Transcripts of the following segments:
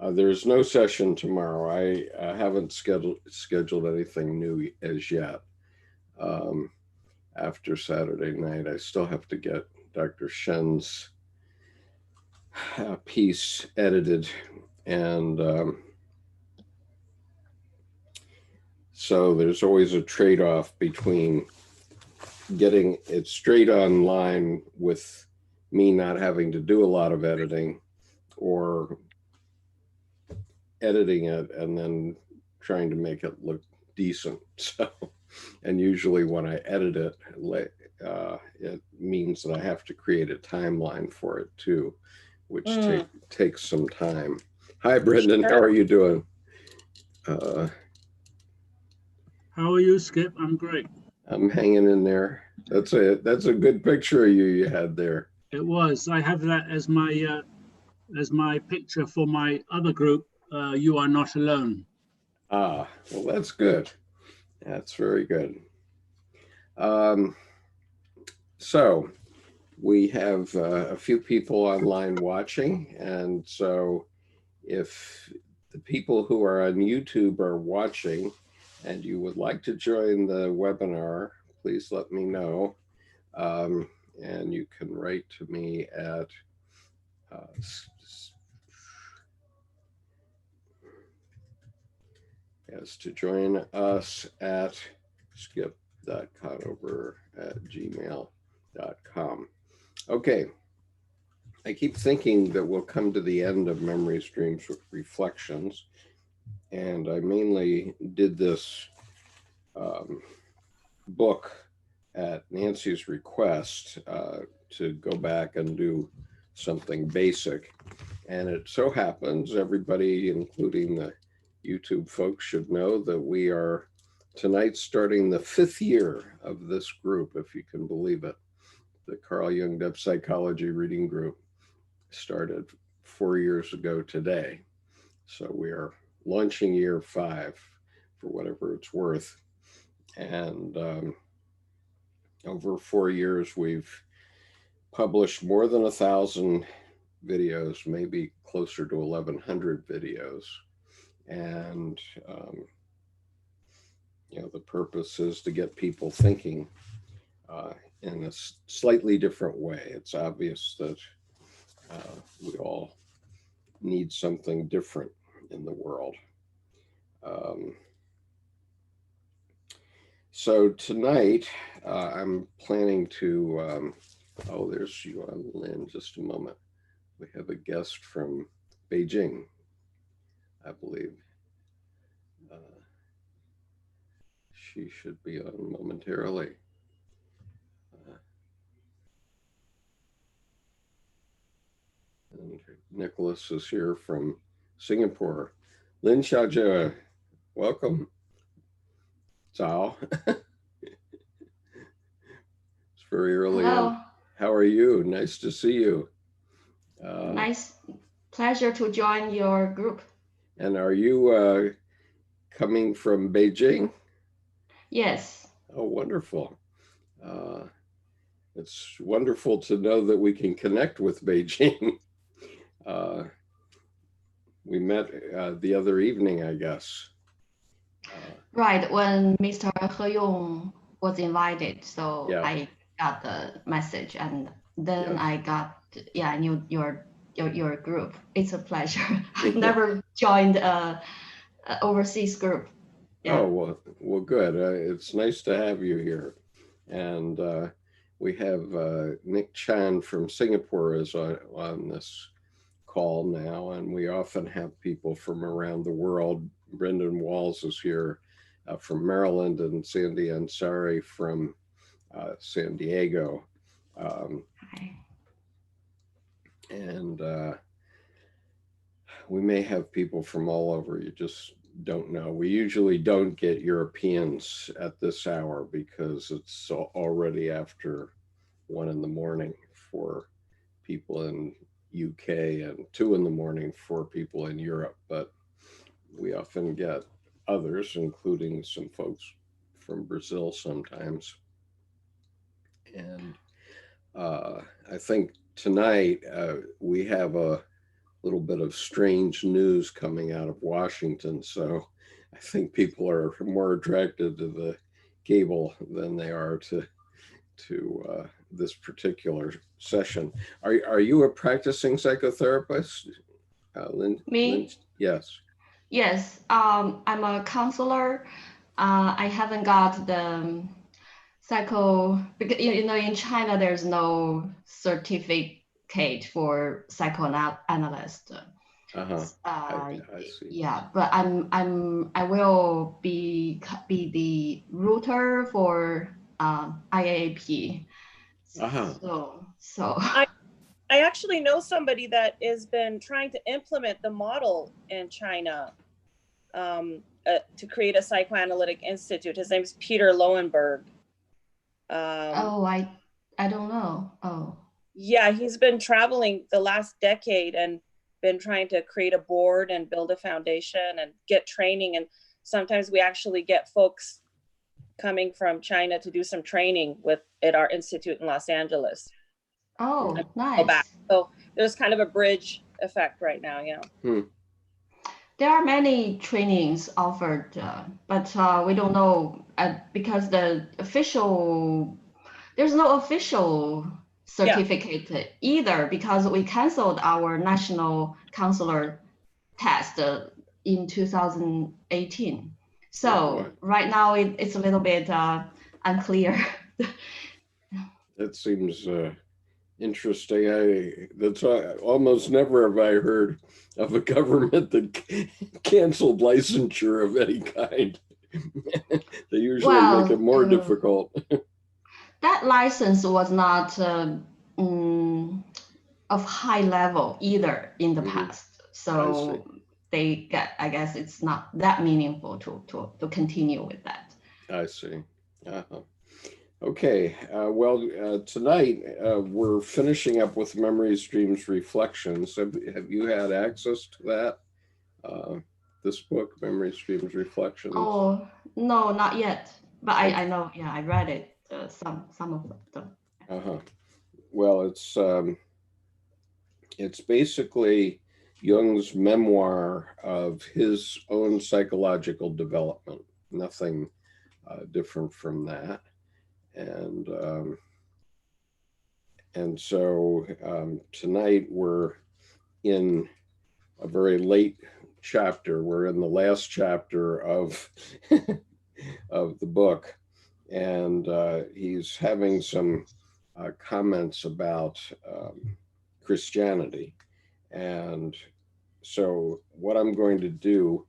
There's no session tomorrow. I haven't scheduled anything new as yet. Um, After Saturday night, I still have to get Dr. Shen's piece edited, and so there's always a trade-off between getting it straight online with me not having to do a lot of editing, or editing it and then trying to make it look decent. So, and usually when I edit it, it means that I have to create a timeline for it too, which Mm, takes some time. Hi, Brendan. How are sure. you doing? Uh, How are you, Skip? I'm great. I'm hanging in there. That's a good picture of you had there. It was. I have that as my picture for my other group. You are not alone. Ah, well, that's good. That's very good. Um, so we have a few people online watching, and so if the people who are on YouTube are watching and you would like to join the webinar, please let me know. Um, and you can write to me at uh, as to join us at skip.conover@gmail.com. Okay, I keep thinking that we'll come to the end of Memory Streams with reflections, and I mainly did this um, book at Nancy's request to go back and do something basic. And it so happens, everybody, including the YouTube folks, should know that we are tonight starting the 5th year of this group, if you can believe it. The Carl Jung Depth Psychology Reading Group started 4 years ago today. So we are launching year 5 for whatever it's worth. And over 4 years, we've published more than 1,000 videos, maybe closer to 1,100 videos. And, the purpose is to get people thinking uh, in a slightly different way. It's obvious that we all need something different in the world. Um, so tonight, I'm planning to, oh, there's Yuan Lin, just a moment. We have a guest from Beijing, I believe. Uh, she should be on momentarily. Uh, and Nicholas is here from Singapore. Lin Xiaojie, welcome. Zhao. It's very early in. Hello. How are you? Nice to see you. Uh, Nice pleasure to join your group. and are you coming from Beijing? Yes. Oh, wonderful. Uh, it's wonderful to know that we can connect with Beijing. Uh, we met the other evening, I guess. Right. When Mr. He Yong was invited, so Yeah, I got the message, and then yes. I got, yeah, I knew your group. It's a pleasure. I've Yeah. never joined a overseas group. Yeah. Oh, well, good. It's nice to have you here. And we have Nick Chan from Singapore is on this call now, and we often have people from around the world. Brendan Walls is here from Maryland, and Sandy Ansari from San Diego. Um, Hi. and we may have people from all over. You just don't know. We usually don't get Europeans at this hour because it's already after 1 in the morning for people in UK and 2 in the morning for people in Europe. But we often get others, including some folks from Brazil sometimes. And I think tonight we have a little bit of strange news coming out of Washington. So I think people are more attracted to the cable than they are to this particular session. Are you a practicing psychotherapist, Lynn? Me? Yes. Yes, I'm a counselor. I haven't got the because in China there's no certificate for psychoanalyst. I see. Yeah, but I will be the router for IAAP. So I actually know somebody that has been trying to implement the model in China to create a psychoanalytic institute. His name's Peter Lowenberg. I don't know. Oh. Yeah, he's been traveling the last decade and been trying to create a board and build a foundation and get training. And sometimes we actually get folks coming from China to do some training at our institute in Los Angeles. Oh, nice. So there's kind of a bridge effect right now, There are many trainings offered, but we don't know because there's no official certificate either, because we canceled our national counselor test in 2018. So right now it's a little bit unclear. That seems interesting. That's almost never have I heard of a government that canceled licensure of any kind. They usually make it more difficult. That license was not of high level either in the past, so I guess it's not that meaningful to continue with that. I see. Okay, tonight we're finishing up with Memories, Dreams, Reflections. Have you had access to that? This book, Memories, Dreams, Reflections? Oh, no, not yet. But I know, yeah, I read it, some of them. Well, it's basically Jung's memoir of his own psychological development. Nothing different from that. And so tonight we're in a very late chapter. We're in the last chapter of of the book, and he's having some comments about Christianity. And so what I'm going to do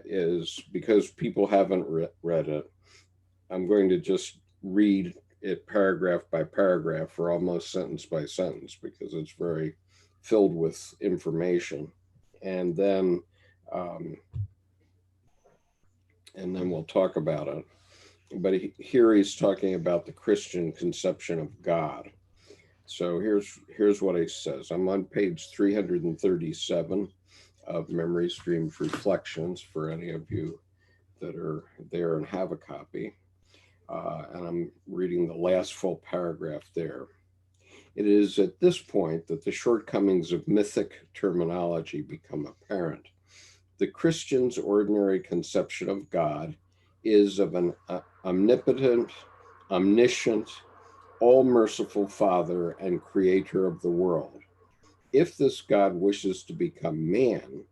is, because people haven't read it, I'm going to just read it paragraph by paragraph, or almost sentence by sentence, because it's very filled with information. And then we'll talk about it. But here he's talking about the Christian conception of God. So here's what he says. I'm on page 337 of Memories, Dreams, Reflections, for any of you that are there and have a copy. And I'm reading the last full paragraph there. It is at this point that the shortcomings of mythic terminology become apparent. The Christian's ordinary conception of God is of an omnipotent, omniscient, all-merciful Father and creator of the world. If this God wishes to become man,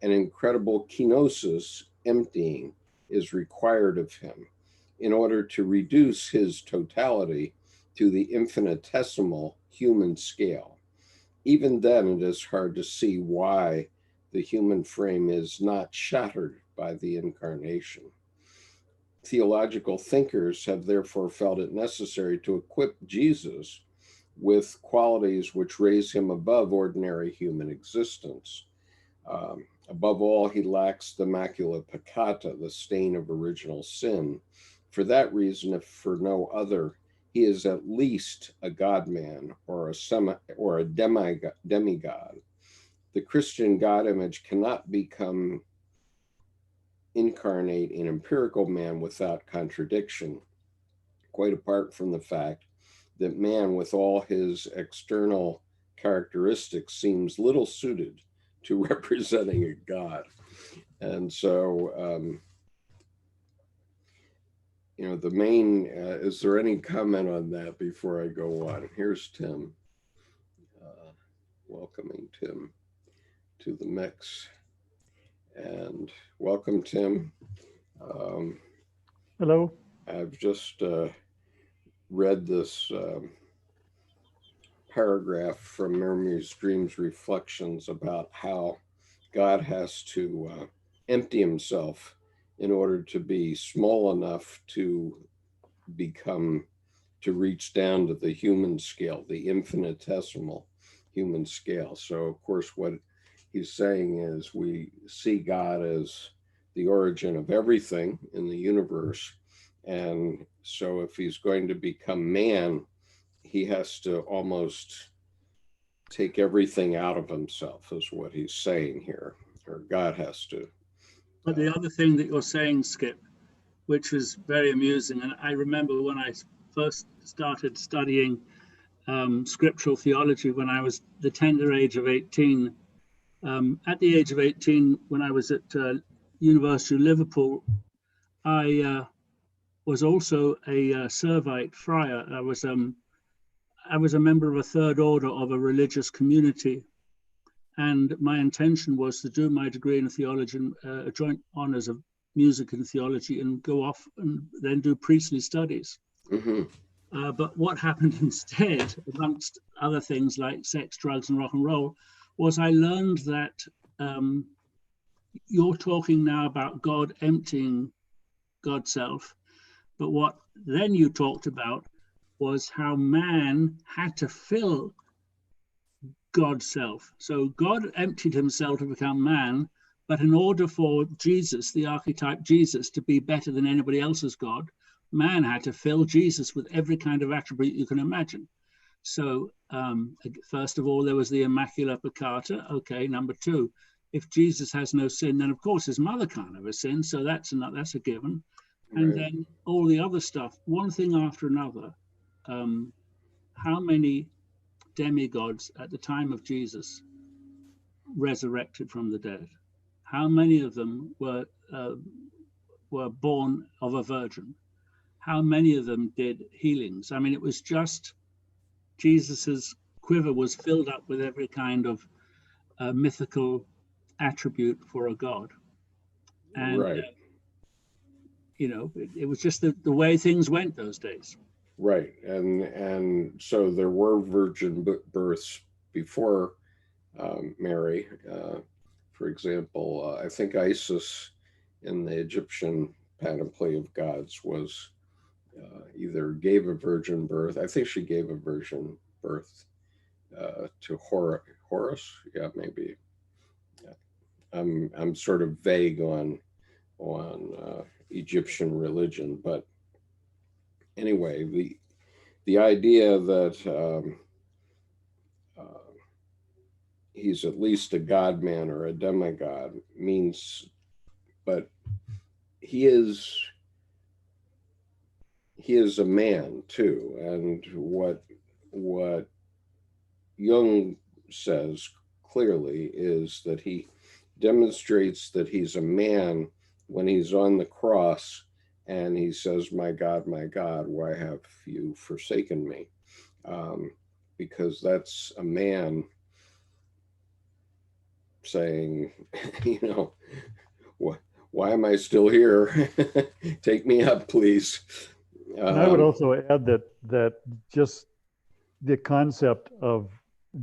an incredible kenosis, emptying, is required of him in order to reduce his totality to the infinitesimal human scale. Even then, it is hard to see why the human frame is not shattered by the incarnation. Theological thinkers have therefore felt it necessary to equip Jesus with qualities which raise him above ordinary human existence. Above all, he lacks the macula peccata, the stain of original sin. For that reason, if for no other, he is at least a God-man or a demigod. The Christian God image cannot become incarnate in empirical man without contradiction, quite apart from the fact that man, with all his external characteristic seems little suited to representing a God. And so, you know, the main, is there any comment on that before I go on? Here's Tim, welcoming Tim to the mix. And welcome, Tim. Hello. I've just read this paragraph from Memories, Dreams, Reflections about how God has to empty himself in order to be small enough to reach down to the human scale, the infinitesimal human scale. So of course, what he's saying is we see God as the origin of everything in the universe. And so if he's going to become man, he has to almost take everything out of himself, is what he's saying here, or God has to. But the other thing that you're saying, Skip, which was very amusing, and I remember when I first started studying scriptural theology when I was the tender age of 18. At the age of 18, when I was at University of Liverpool, I was also a Servite friar. I was a member of a third order of a religious community, and my intention was to do my degree in theology and joint honors of music and theology, and go off and then do priestly studies. Mm-hmm. But what happened instead, amongst other things like sex, drugs, and rock and roll, was I learned that you're talking now about God emptying God's self, but what then you talked about was how man had to fill God's self. So God emptied himself to become man, but in order for Jesus, the archetype Jesus, to be better than anybody else's God, man had to fill Jesus with every kind of attribute you can imagine. So first of all, there was the Immaculata Peccata. Okay, number two, if Jesus has no sin, then of course his mother can't have a sin, so that's a given. And Right. then all the other stuff, one thing after another. How many demigods at the time of Jesus resurrected from the dead? How many of them were born of a virgin? How many of them did healings? I mean, it was just Jesus's quiver was filled up with every kind of mythical attribute for a god. And, Right. You know, it was just the way things went those days. Right. And so there were virgin births before Mary. For example, I think Isis in the Egyptian panoply of gods was either gave a virgin birth. I think she gave a virgin birth to Horus. Yeah, maybe. I'm sort of vague on Egyptian religion, but anyway, the idea that he's at least a god man or a demigod means, but he is a man too. And what Jung says clearly is that he demonstrates that he's a man when he's on the cross and he says, my God, why have you forsaken me? Because that's a man saying, you know, why am I still here? Take me up, please. And I would also add that just the concept of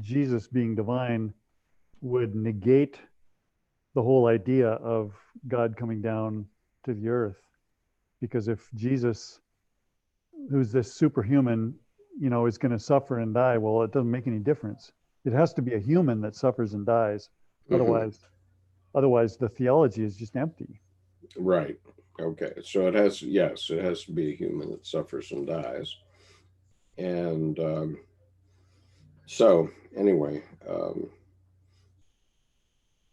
Jesus being divine would negate the whole idea of God coming down to the earth. Because if Jesus, who's this superhuman, you know, is going to suffer and die, well, it doesn't make any difference. It has to be a human that suffers and dies. Mm-hmm. Otherwise the theology is just empty. Right. Okay. So it has to be a human that suffers and dies. And so anyway,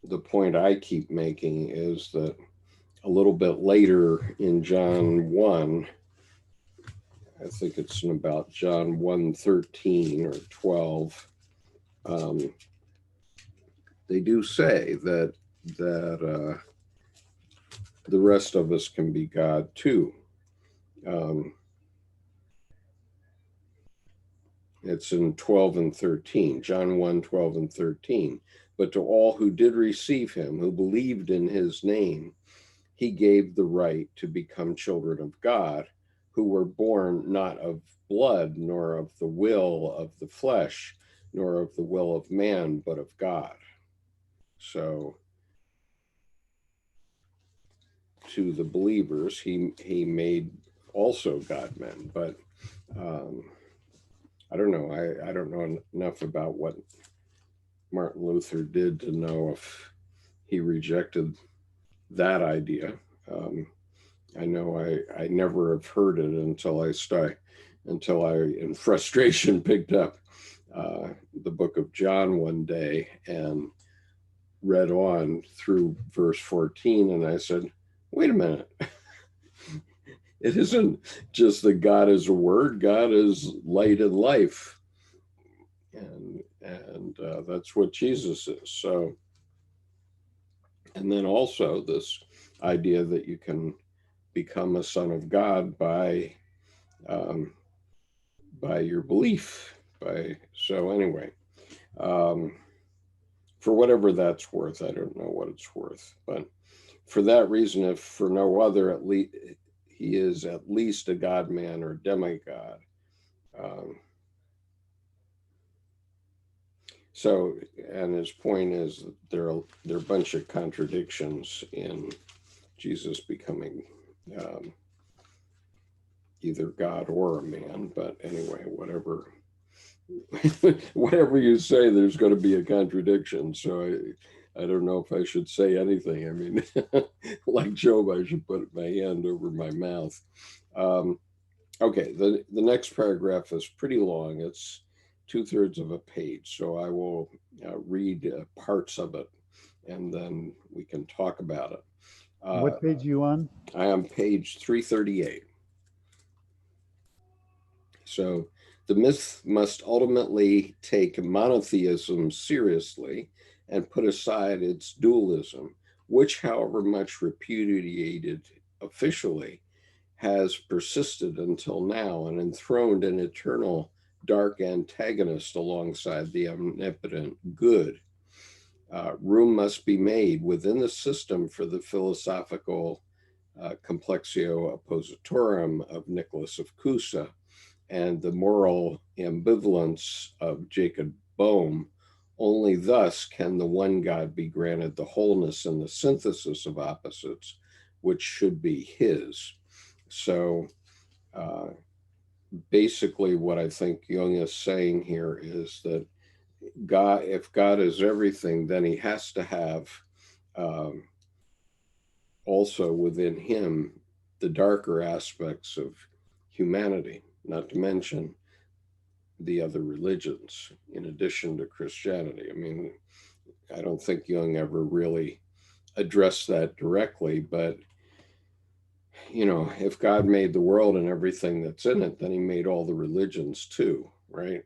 the point I keep making is that a little bit later in John 1, I think it's in about John 1:13 or 12, they do say that the rest of us can be God too. It's in 12 and 13, John 1, 12 and 13. But to all who did receive him, who believed in his name, he gave the right to become children of God, who were born not of blood, nor of the will of the flesh, nor of the will of man, but of God. So to the believers, he made also God men. But I don't know. I don't know enough about what Martin Luther did to know if he rejected that idea. I know I never have heard it until I in frustration picked up the book of John one day and read on through verse 14, and I said, wait a minute. It isn't just that God is a word, God is light and life. And that's what Jesus is. So, and then also this idea that you can become a son of God by your belief. So anyway, for whatever that's worth, I don't know what it's worth, but for that reason, if for no other, at least he is at least a God man or demigod. So, and his point is that there are a bunch of contradictions in Jesus becoming either God or a man. But anyway, whatever you say, there's going to be a contradiction. So I don't know if I should say anything. I mean, like Job, I should put my hand over my mouth. Okay, the next paragraph is pretty long. It's 2/3 of a page. So I will read parts of it, and then we can talk about it. What page are you on? I am page 338. So the myth must ultimately take monotheism seriously and put aside its dualism, which, however much repudiated officially, has persisted until now and enthroned an eternal dark antagonist alongside the omnipotent good. Room must be made within the system for the philosophical complexio oppositorum of Nicholas of Cusa and the moral ambivalence of Jacob Boehme. Only thus can the one God be granted the wholeness and the synthesis of opposites, which should be his. So basically what I think Jung is saying here is that God, if God is everything, then he has to have also within him the darker aspects of humanity, not to mention the other religions in addition to Christianity. I mean, I don't think Jung ever really addressed that directly, but if God made the world and everything that's in it, then he made all the religions too, right?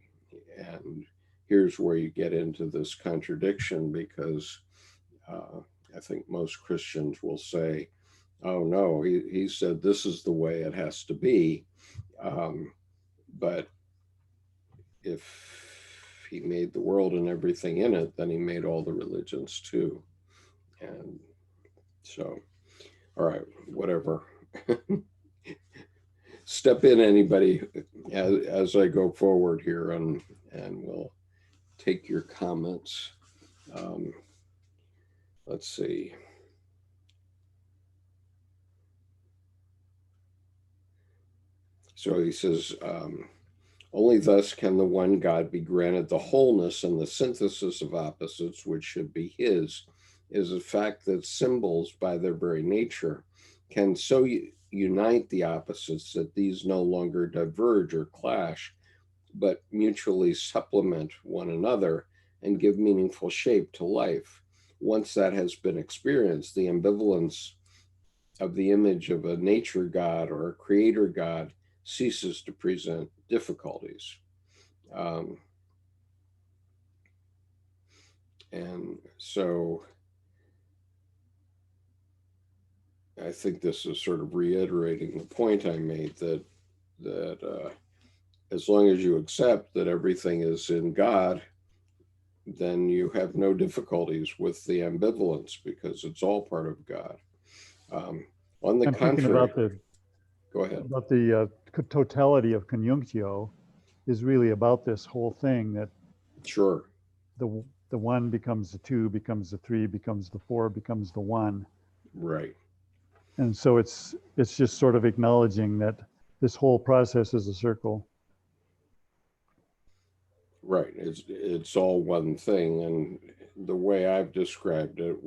And here's where you get into this contradiction, because I think most Christians will say, oh no, he said this is the way it has to be. But if he made the world and everything in it, then he made all the religions too. And so, all right, whatever. Step in, anybody, as I go forward here, and we'll take your comments. Let's see. So he says, only thus can the one God be granted the wholeness and the synthesis of opposites, which should be his, is a fact that symbols by their very nature can so unite the opposites that these no longer diverge or clash, but mutually supplement one another and give meaningful shape to life. Once that has been experienced, the ambivalence of the image of a nature God or a creator God ceases to present difficulties. And so I think this is sort of reiterating the point I made that as long as you accept that everything is in God, then you have no difficulties with the ambivalence because it's all part of God. On the I'm contrary, thinking about go ahead. About the totality of conjunctio is really about this whole thing that Sure. the one becomes the two, becomes the three, becomes the four, becomes the one. Right. And so it's just sort of acknowledging that this whole process is a circle. Right. It's all one thing. And the way I've described it,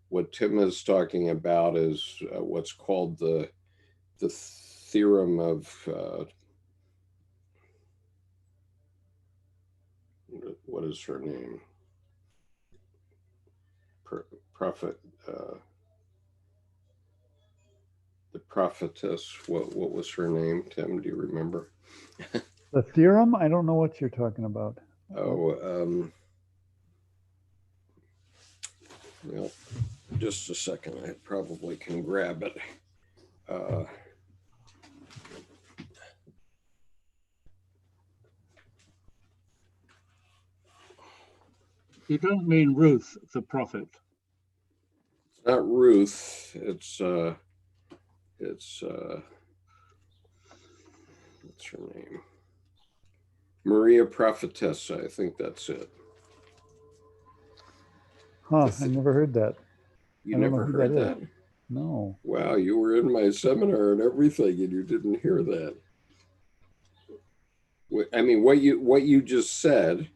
what Tim is talking about is what's called the theorem of what is her name? Prophet, the prophetess. What was her name? Tim, do you remember? The theorem? I don't know what you're talking about. Oh, well, just a second. I probably can grab it. You don't mean Ruth, the prophet. It's not Ruth. It's what's her name? Maria Prophetessa. I think that's it. Huh, I never heard that. You I don't know never who heard that that? is. No. Wow, you were in my seminar and everything, and you didn't hear that. I mean, what you just said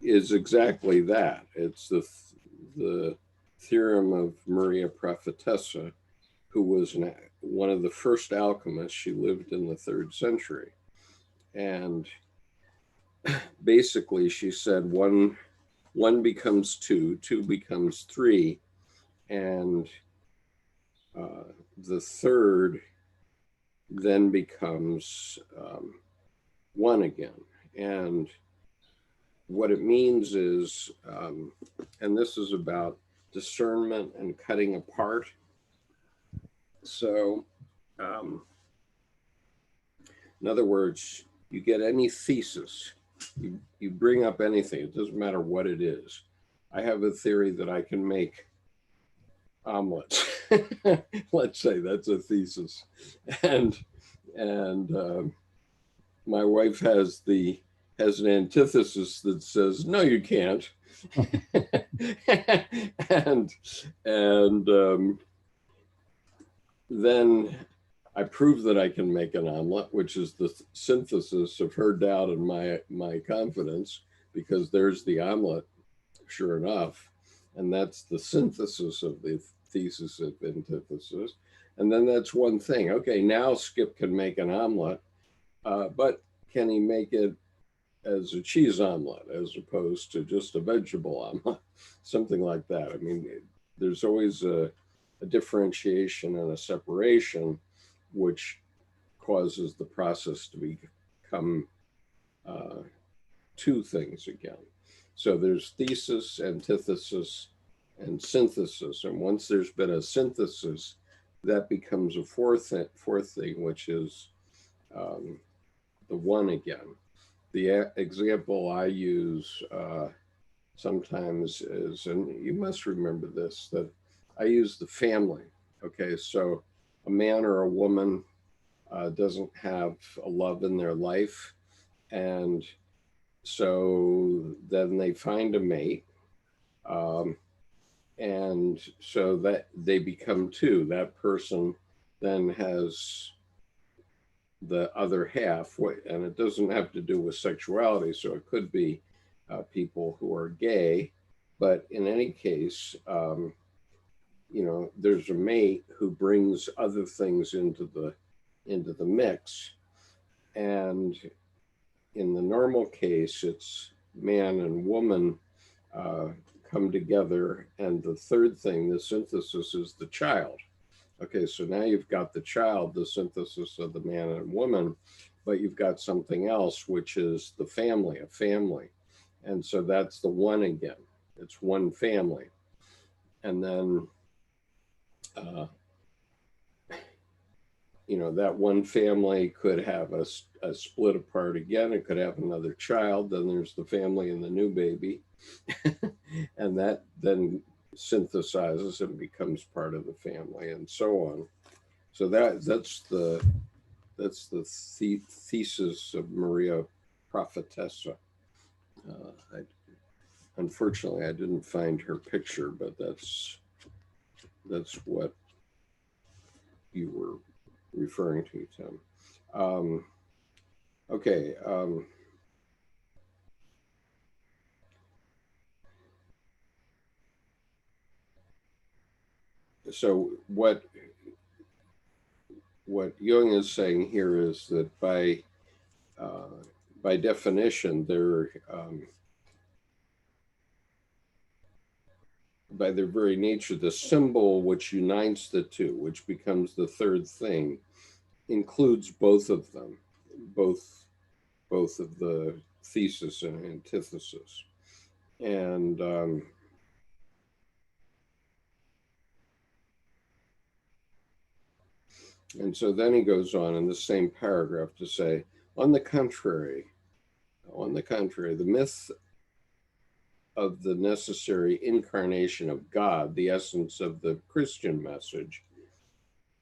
is exactly that. It's the theorem of Maria Prophetessa, who was one of the first alchemists. She lived in the 3rd century. And basically she said one becomes two, two becomes three, and the third then becomes one again. And what it means is, and this is about discernment and cutting apart. So, in other words, you get any thesis, you bring up anything, it doesn't matter what it is. I have a theory that I can make omelets. Let's say that's a thesis. And my wife has an antithesis that says, no, you can't. and then I prove that I can make an omelet, which is the synthesis of her doubt and my confidence, because there's the omelet, sure enough. And that's the synthesis of the thesis of antithesis. And then that's one thing. Okay, now Skip can make an omelet, but can he make it as a cheese omelet as opposed to just a vegetable omelet? Something like that. I mean, there's always a differentiation and a separation, which causes the process to become two things again. So there's thesis, antithesis, and synthesis. And once there's been a synthesis, that becomes a fourth thing, which is the one again. The example I use sometimes is, and you must remember this, that I use the family. Okay, so a man or a woman doesn't have a love in their life, and so then they find a mate, and so that they become two. That person then has the other half, and it doesn't have to do with sexuality, so it could be people who are gay, but in any case, there's a mate who brings other things into the mix. And in the normal case, it's man and woman come together, and the third thing, the synthesis, is the child. Okay, so now you've got the child, the synthesis of the man and woman, but you've got something else, which is the family, a family. And so that's the one again. It's one family. And then, you know, that one family could have a split apart again. It could have another child. Then there's the family and the new baby. And that then synthesizes and becomes part of the family, and so on. So that's the thesis of Maria Prophetessa. Unfortunately, I didn't find her picture, but that's what you were referring to, Tim. Okay. So what Jung is saying here is that by definition, by their very nature, the symbol which unites the two, which becomes the third thing, includes both of them, both of the thesis and antithesis. And so then he goes on in the same paragraph to say, on the contrary, the myth of the necessary incarnation of God, the essence of the Christian message,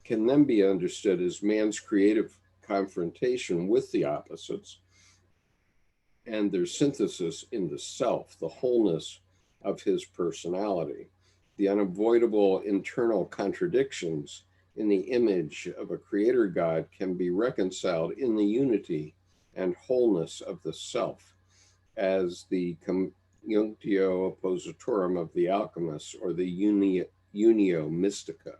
can then be understood as man's creative confrontation with the opposites and their synthesis in the self, the wholeness of his personality. The unavoidable internal contradictions in the image of a creator God can be reconciled in the unity and wholeness of the self, as the conjunctio oppositorum of the alchemists, or the unio mystica.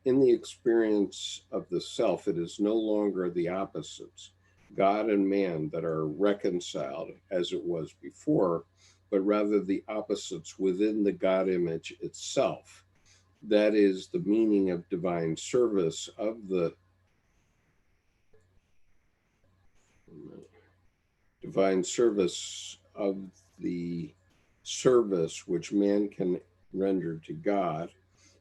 In the experience of the self, it is no longer the opposites, God and man, that are reconciled as it was before, but rather the opposites within the God image itself. That is the meaning of divine service, of the divine service, of the service which man can render to God,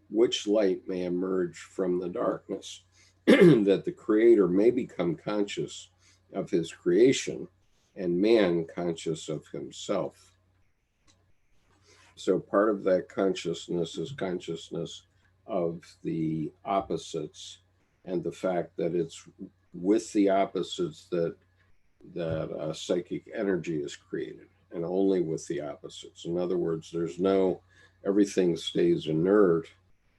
which light may emerge from the darkness, that the creator may become conscious of his creation and man conscious of himself. So part of that consciousness is consciousness of the opposites, and the fact that it's with the opposites that psychic energy is created, and only with the opposites. In other words, everything stays inert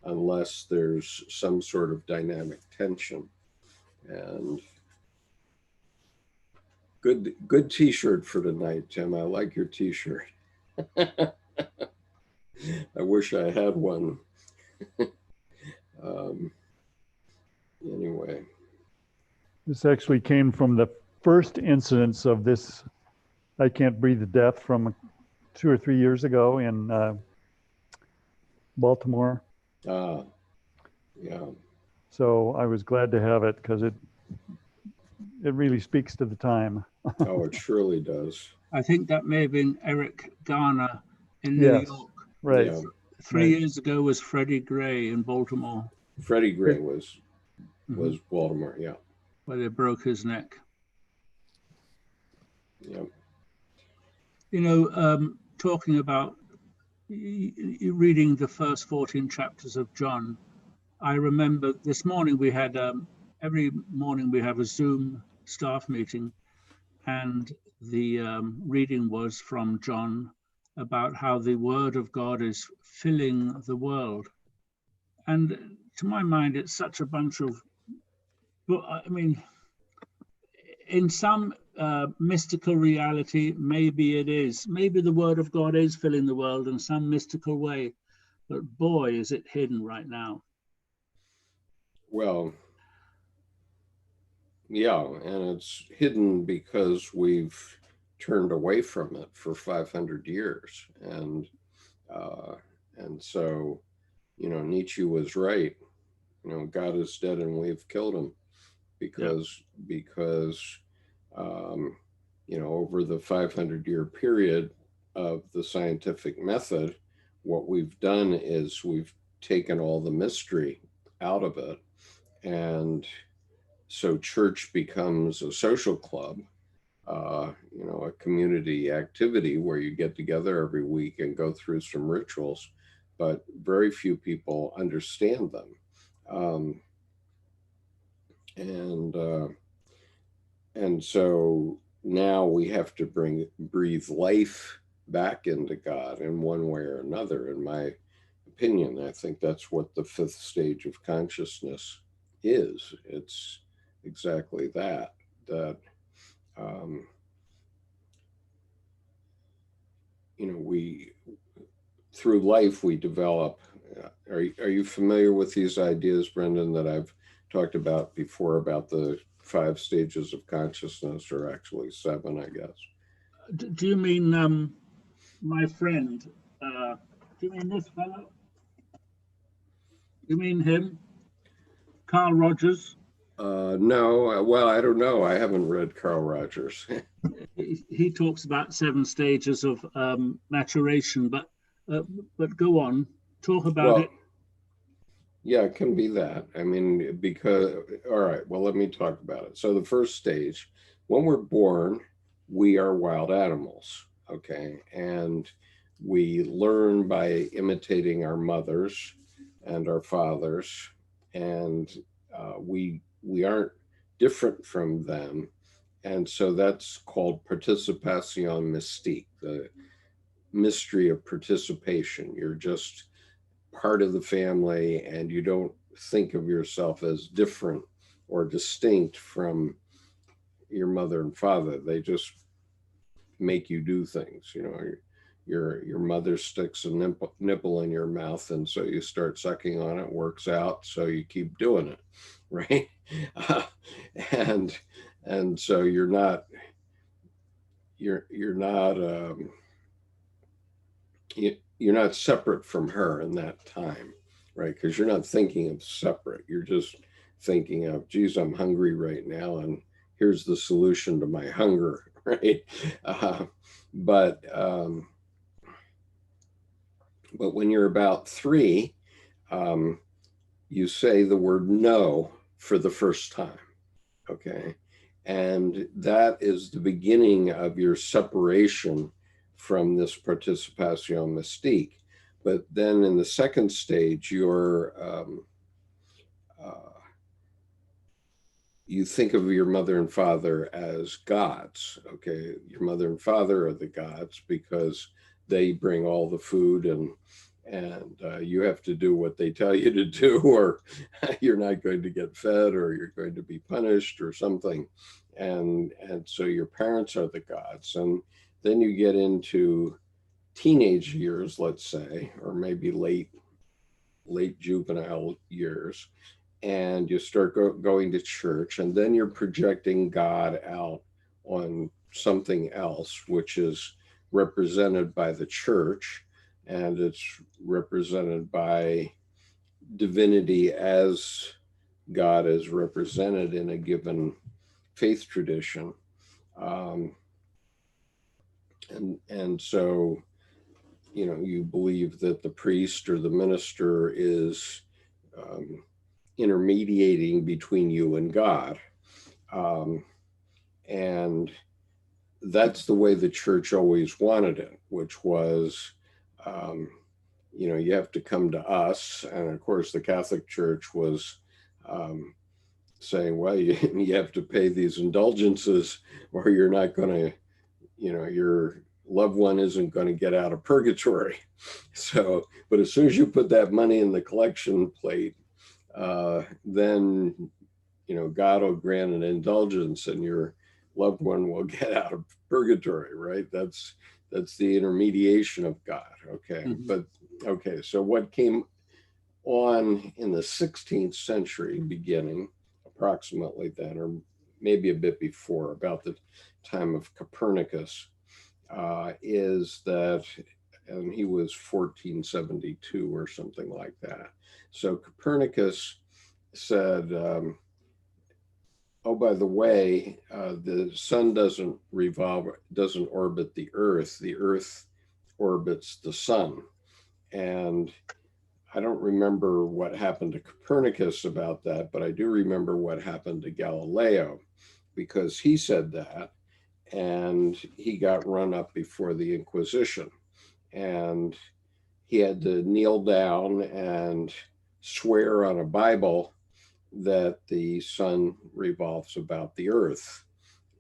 unless there's some sort of dynamic tension. And good t-shirt for tonight, Tim. I like your t-shirt. I wish I had one. Anyway. This actually came from the first incidence of this I Can't Breathe to Death from 2 or 3 years ago in Baltimore. Yeah. So I was glad to have it, because it really speaks to the time. Oh, it surely does. I think that may have been Eric Garner in New York. Right. Yeah. 3 years ago was Freddie Gray in Baltimore. Freddie Gray was Baltimore, yeah. Where they broke his neck. Yeah. You know, talking about reading the first 14 chapters of John, I remember this morning we had, every morning we have a Zoom staff meeting, and the reading was from John about how the word of God is filling the world. And to my mind, it's such a bunch of, I mean, in some mystical reality, maybe it is. Maybe the word of God is filling the world in some mystical way, but boy, is it hidden right now. Well, yeah, and it's hidden because we've turned away from it for 500 years. And so, you know, Nietzsche was right. You know, God is dead and we've killed him because you know, over the 500-year period, of the scientific method, what we've done is we've taken all the mystery out of it. And so church becomes a social club, a community activity where you get together every week and go through some rituals, but very few people understand them. And so now we have to breathe life back into God in one way or another. In my opinion, I think that's what the fifth stage of consciousness is. It's exactly that. We through life we develop. Are you familiar with these ideas, Brendan, that I've talked about before about the 5 stages of consciousness, or actually 7, I guess? Do you mean my friend? Do you mean this fellow? You mean him? Carl Rogers? No, well, I don't know. I haven't read Carl Rogers. He talks about 7 stages of maturation, but go on, talk about it. Yeah, it can be that. I mean, because, all right, well, let me talk about it. So the first stage, when we're born, we are wild animals, okay? And we learn by imitating our mothers and our fathers, and we aren't different from them. And so that's called participation mystique, the mystery of participation. You're just part of the family, and you don't think of yourself as different or distinct from your mother and father. They just make you do things. Your mother sticks a nipple in your mouth, and so you start sucking on it. Works out, so you keep doing it, right? And so you're not separate from her in that time, right? Because you're not thinking of separate. You're just thinking of, geez, I'm hungry right now, and here's the solution to my hunger, right? But when you're about 3, you say the word no for the first time, okay? And that is the beginning of your separation from this participation mystique. But then in the second stage, you think of your mother and father as gods, okay? Your mother and father are the gods because they bring all the food, and you have to do what they tell you to do, or you're not going to get fed, or you're going to be punished or something. And so your parents are the gods. And then you get into teenage years, let's say, or maybe late juvenile years, and you start going to church, and then you're projecting God out on something else, which is represented by the church, and it's represented by divinity as God is represented in a given faith tradition. And so, you believe that the priest or the minister is intermediating between you and God. And that's the way the church always wanted it, which was, you have to come to us. And of course, the Catholic Church was saying, well, you have to pay these indulgences, or you're not going to, your loved one isn't going to get out of purgatory. So, but as soon as you put that money in the collection plate, then, God will grant an indulgence, and your loved one will get out of purgatory, right? That's the intermediation of God. Okay. Mm-hmm. But okay, so what came on in the 16th century beginning, approximately then, or maybe a bit before, about the time of Copernicus, is that, and he was 1472 or something like that. So Copernicus said, oh, by the way, the sun doesn't orbit the Earth. The Earth orbits the sun. And I don't remember what happened to Copernicus about that, but I do remember what happened to Galileo, because he said that, and he got run up before the Inquisition. And he had to kneel down and swear on a Bible that the sun revolves about the earth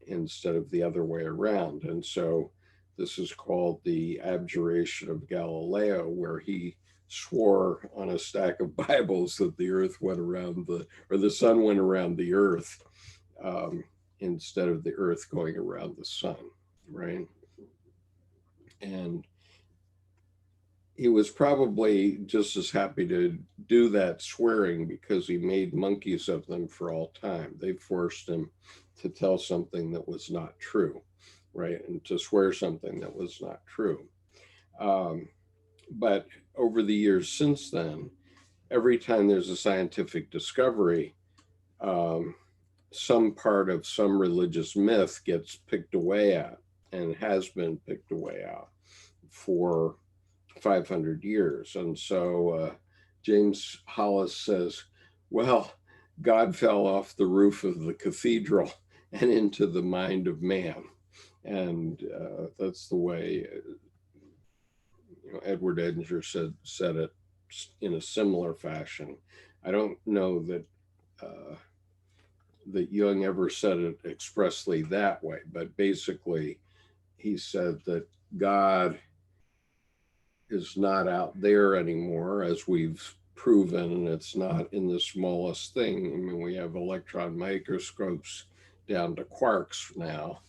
instead of the other way around. And so this is called the Abjuration of Galileo, where he swore on a stack of Bibles that the earth went around the sun went around the earth, instead of the earth going around the sun, right? And he was probably just as happy to do that swearing because he made monkeys of them for all time. They forced him to tell something that was not true, right? And to swear something that was not true. But over the years since then, every time there's a scientific discovery, some part of some religious myth gets picked away at, and has been picked away at for 500 years. And so James Hollis says, well, God fell off the roof of the cathedral and into the mind of man. And that's the way Edward Edinger said it in a similar fashion. I don't know that that Jung ever said it expressly that way, but basically he said that God is not out there anymore, as we've proven, and it's not in the smallest thing. I mean, we have electron microscopes down to quarks now,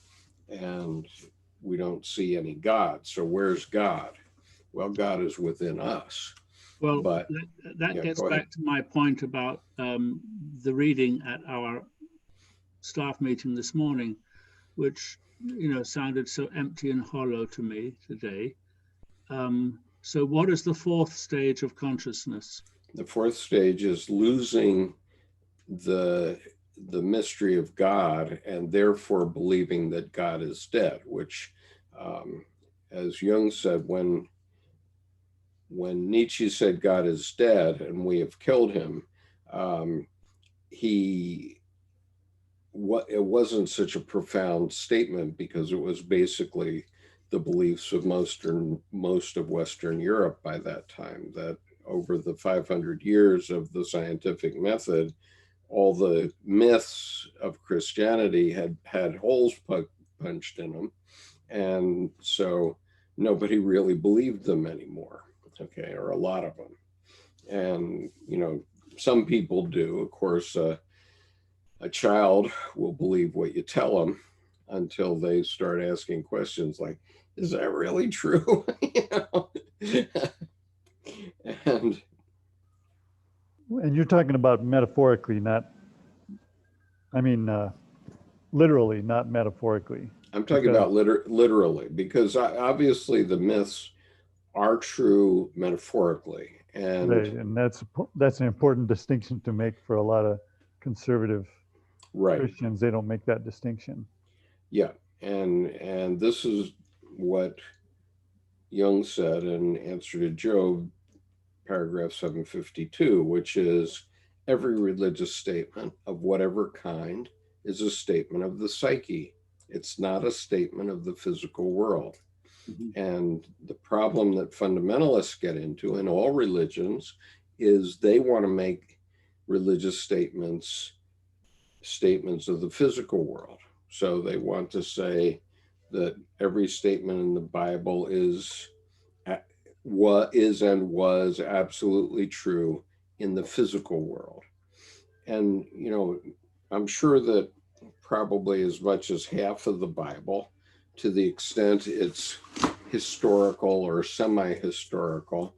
and we don't see any God. So where's God? Well, God is within us. Well, but that gets back to my point about the reading at our staff meeting this morning, which sounded so empty and hollow to me today. So what is the fourth stage of consciousness? The fourth stage is losing the mystery of God, and therefore believing that God is dead, which, as Jung said, when Nietzsche said God is dead and we have killed him, it wasn't such a profound statement, because it was basically the beliefs of most of Western Europe by that time, that over the 500 years of the scientific method, all the myths of Christianity had holes punched in them. And so nobody really believed them anymore, okay, or a lot of them. And, some people do. Of course, a child will believe what you tell them until they start asking questions like, is that really true? And you're talking about metaphorically, literally, not metaphorically. I'm talking about literally, because obviously the myths are true metaphorically. And right, and that's an important distinction to make for a lot of conservative Christians. They don't make that distinction. Yeah, and this is what Jung said in answer to Job, paragraph 752, which is, every religious statement of whatever kind is a statement of the psyche. It's not a statement of the physical world. Mm-hmm. And the problem that fundamentalists get into in all religions is they want to make religious statements of the physical world. So they want to say that every statement in the Bible is and was absolutely true in the physical world. And, I'm sure that probably as much as half of the Bible, to the extent it's historical or semi-historical,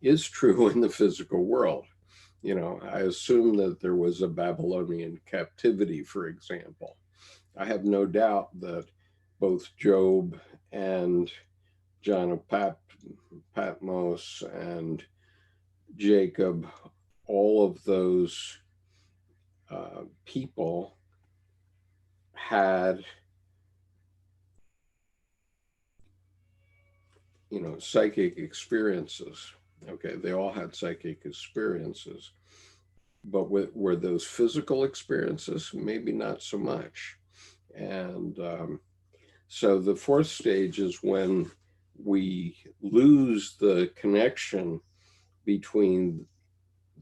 is true in the physical world. I assume that there was a Babylonian captivity, for example. I have no doubt that both Job and John of Patmos and Jacob, all of those people had psychic experiences. Okay, they all had psychic experiences, but were those physical experiences? Maybe not so much. And so the fourth stage is when we lose the connection between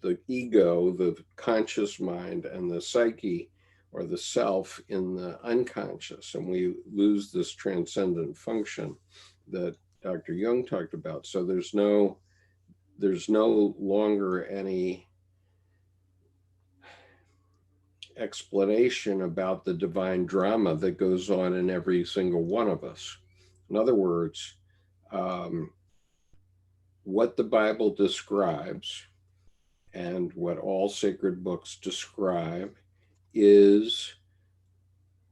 the ego, the conscious mind, and the psyche or the self in the unconscious, and we lose this transcendent function that Dr. Jung talked about. So there's no longer any explanation about the divine drama that goes on in every single one of us. In other words, what the Bible describes and what all sacred books describe is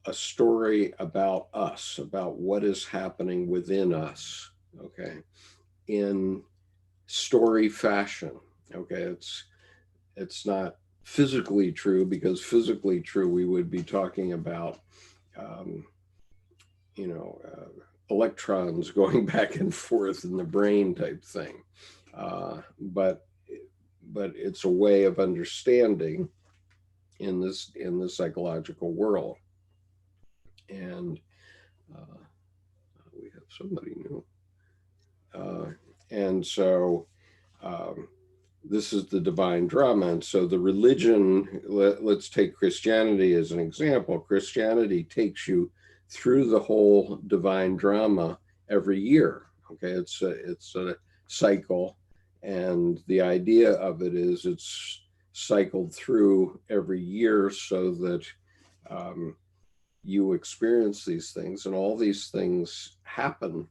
a story about us, about what is happening within us, okay, in story fashion. Okay, it's not physically true, because physically true we would be talking about um, electrons going back and forth in the brain type thing, but it's a way of understanding in the psychological world. And we have somebody new, and so this is the divine drama. And so the religion, let's take Christianity as an example. Christianity takes you through the whole divine drama every year. Okay, it's a cycle, and the idea of it is it's cycled through every year so that you experience these things, and all these things happen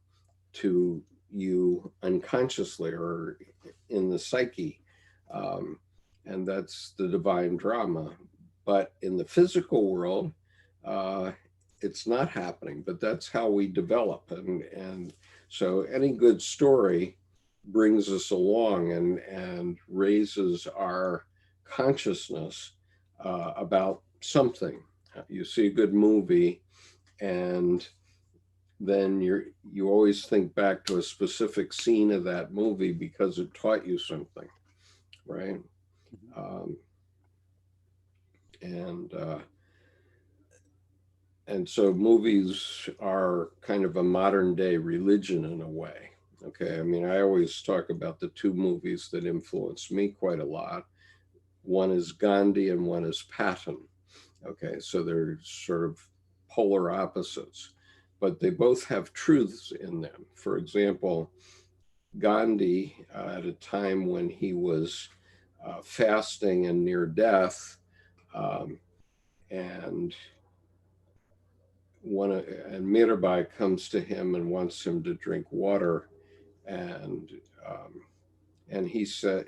to you unconsciously or in the psyche. And that's the divine drama. But in the physical world, it's not happening, but that's how we develop. And so any good story brings us along and raises our consciousness about something. You see a good movie, and then you always think back to a specific scene of that movie because it taught you something, right? And so movies are kind of a modern day religion in a way. Okay, I mean, I always talk about the two movies that influenced me quite a lot. One is Gandhi and one is Patton. Okay, so they're sort of polar opposites, but they both have truths in them. For example, Gandhi, at a time when he was fasting and near death, and Mirabai comes to him and wants him to drink water, and he says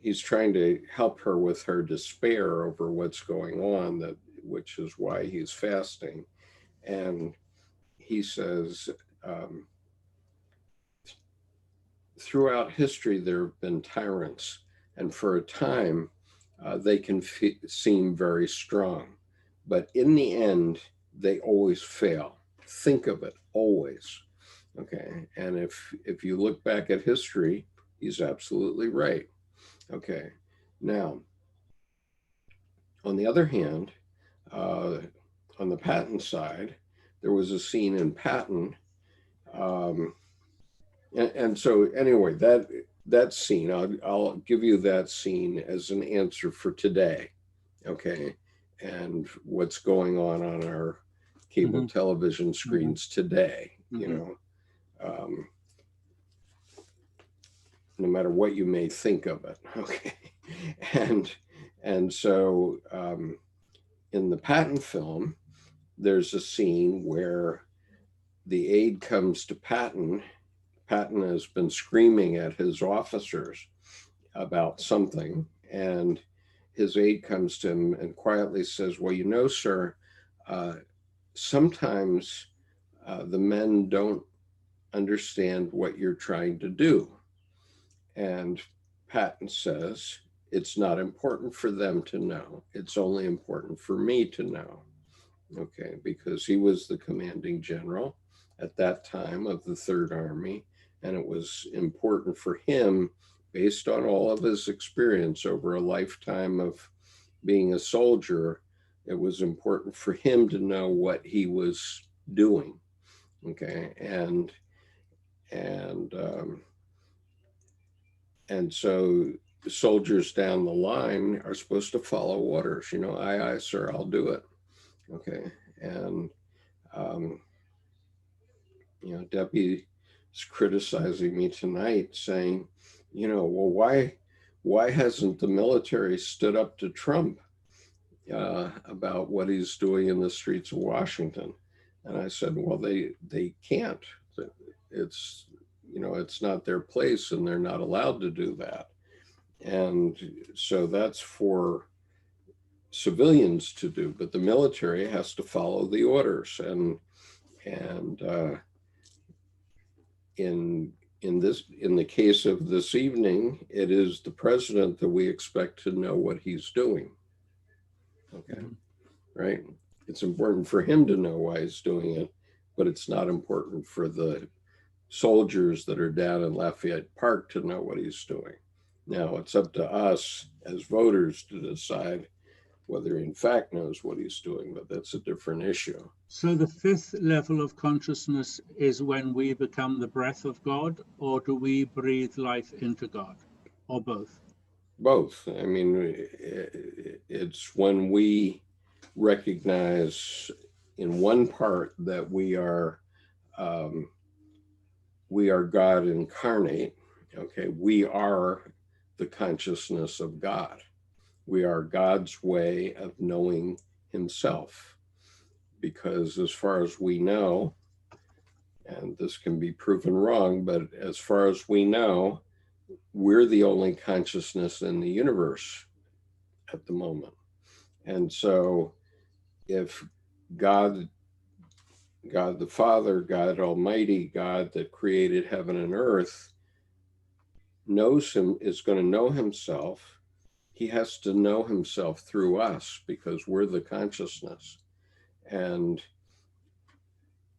he's trying to help her with her despair over what's going on, which is why he's fasting. And he says, throughout history, there have been tyrants, and for a time, they can seem very strong. But in the end, they always fail. Think of it, always. Okay, and if you look back at history, he's absolutely right. Okay, now, on the other hand, on the Patton side, there was a scene in Patton, and so anyway, that scene, I'll give you that scene as an answer for today, okay, and what's going on our cable television screens today, you know, no matter what you may think of it, okay, and so in the Patton film, there's a scene where the aide comes to Patton. Patton has been screaming at his officers about something, and his aide comes to him and quietly says, well, you know, sir, sometimes the men don't understand what you're trying to do. And Patton says, it's not important for them to know. It's only important for me to know. Okay, because he was the commanding general at that time of the Third Army, and it was important for him, based on all of his experience over a lifetime of being a soldier, it was important for him to know what he was doing. Okay, and so the soldiers down the line are supposed to follow orders. You know, aye, aye, sir, I'll do it. Okay, and you know, Debbie is criticizing me tonight, saying, you know, well, why hasn't the military stood up to Trump about what he's doing in the streets of Washington? And I said, well, they can't. It's, you know, it's not their place, and they're not allowed to do that. And so that's for civilians to do, but the military has to follow the orders. And in the case of this evening, it is the president that we expect to know what he's doing. Okay, right? It's important for him to know why he's doing it, but it's not important for the soldiers that are down in Lafayette Park to know what he's doing. Now, it's up to us as voters to decide whether he in fact knows what he's doing, but that's a different issue. So the fifth level of consciousness is when we become the breath of God, or do we breathe life into God, or both? Both. I mean, it's when we recognize in one part that we are God incarnate. Okay, we are the consciousness of God. We are God's way of knowing himself, because as far as we know, and this can be proven wrong, but as far as we know, we're the only consciousness in the universe at the moment. And so if God the Father, God Almighty, God that created heaven and earth, knows him, is going to know himself, he has to know himself through us, because we're the consciousness. And,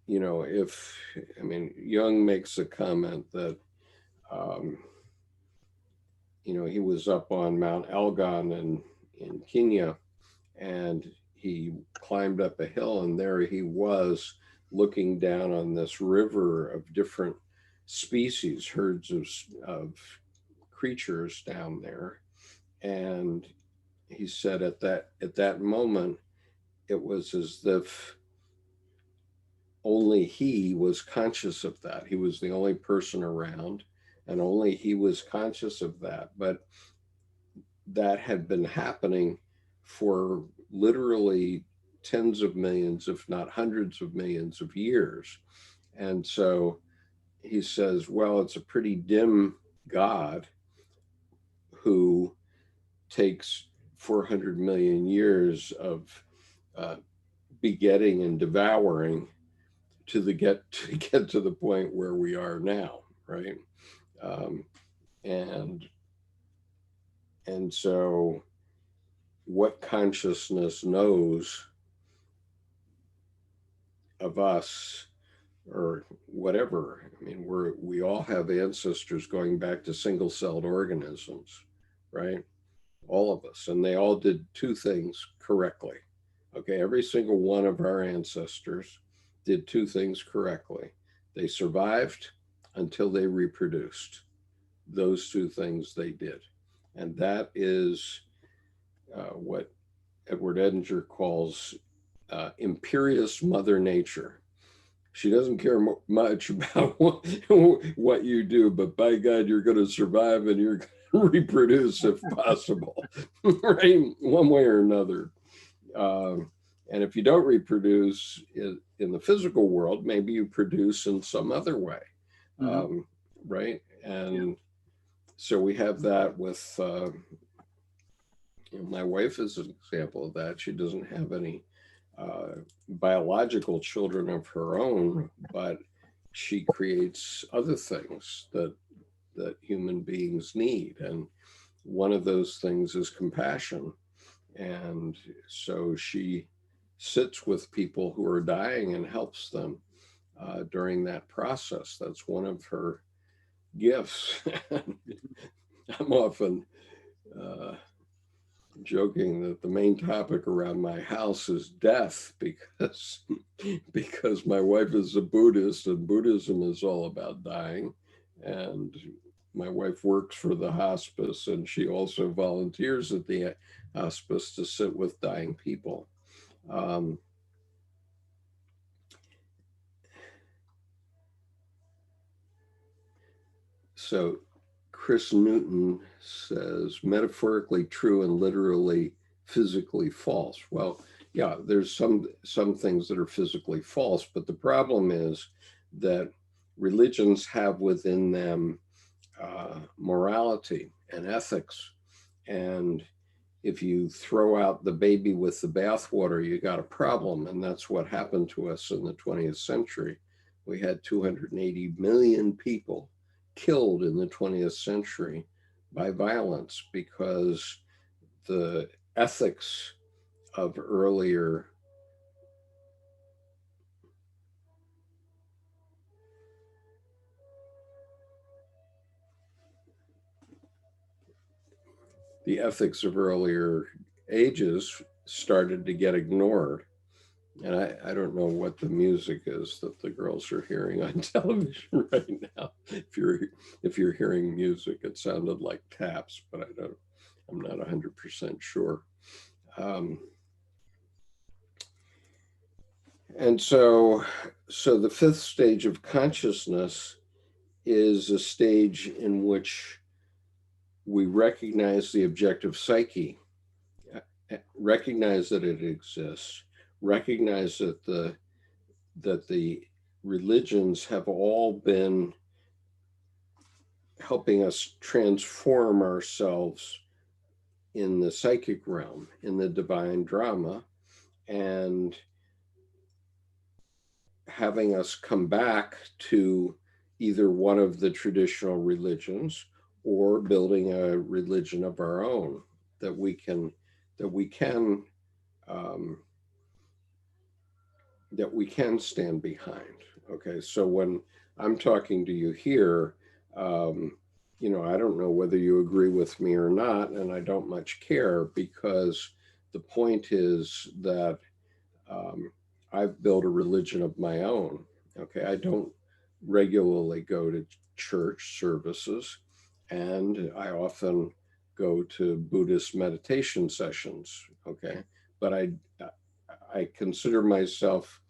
you know, Jung makes a comment that, you know, he was up on Mount Elgon in Kenya, and he climbed up a hill, and there he was looking down on this river of different species, herds of creatures down there. And he said at that moment, it was as if only he was conscious of that. He was the only person around, and only he was conscious of that. But that had been happening for literally tens of millions, if not hundreds of millions of years. And so he says, well, it's a pretty dim God who takes 400 million years of begetting and devouring to get to the point where we are now, right? And so what consciousness knows of us or whatever? I mean, we all have ancestors going back to single-celled organisms, right? All of us, and they all did two things correctly. Okay, every single one of our ancestors did two things correctly. They survived until they reproduced. Those two things they did. And that is what Edward Edinger calls imperious Mother Nature. She doesn't care much about what you do, but by God, you're going to survive and you're going to reproduce if possible, right? One way or another. And if you don't reproduce in the physical world, maybe you produce in some other way, right? And so we have that with, my wife is an example of that. She doesn't have any biological children of her own, but she creates other things that human beings need. And one of those things is compassion. And so she sits with people who are dying and helps them. during that process. That's one of her gifts. I'm often joking that the main topic around my house is death because my wife is a Buddhist and Buddhism is all about dying. And my wife works for the hospice and she also volunteers at the hospice to sit with dying people. So Chris Newton says, metaphorically true and literally physically false. Well, yeah, there's some things that are physically false, but the problem is that religions have within them morality and ethics. And if you throw out the baby with the bathwater, you got a problem. And that's what happened to us in the 20th century. We had 280 million people killed in the 20th century by violence because the ethics of earlier ages started to get ignored. And I don't know what the music is that the girls are hearing on television right now. If you're hearing music, it sounded like taps, but I'm not 100% sure. And so the fifth stage of consciousness is a stage in which we recognize the objective psyche, recognize that it exists, recognize that the religions have all been helping us transform ourselves in the psychic realm, in the divine drama, and having us come back to either one of the traditional religions or building a religion of our own that we can stand behind. Okay, so when I'm talking to you here, I don't know whether you agree with me or not, and I don't much care, because the point is that I've built a religion of my own. Okay, I don't regularly go to church services, and I often go to Buddhist meditation sessions. Okay, but I consider myself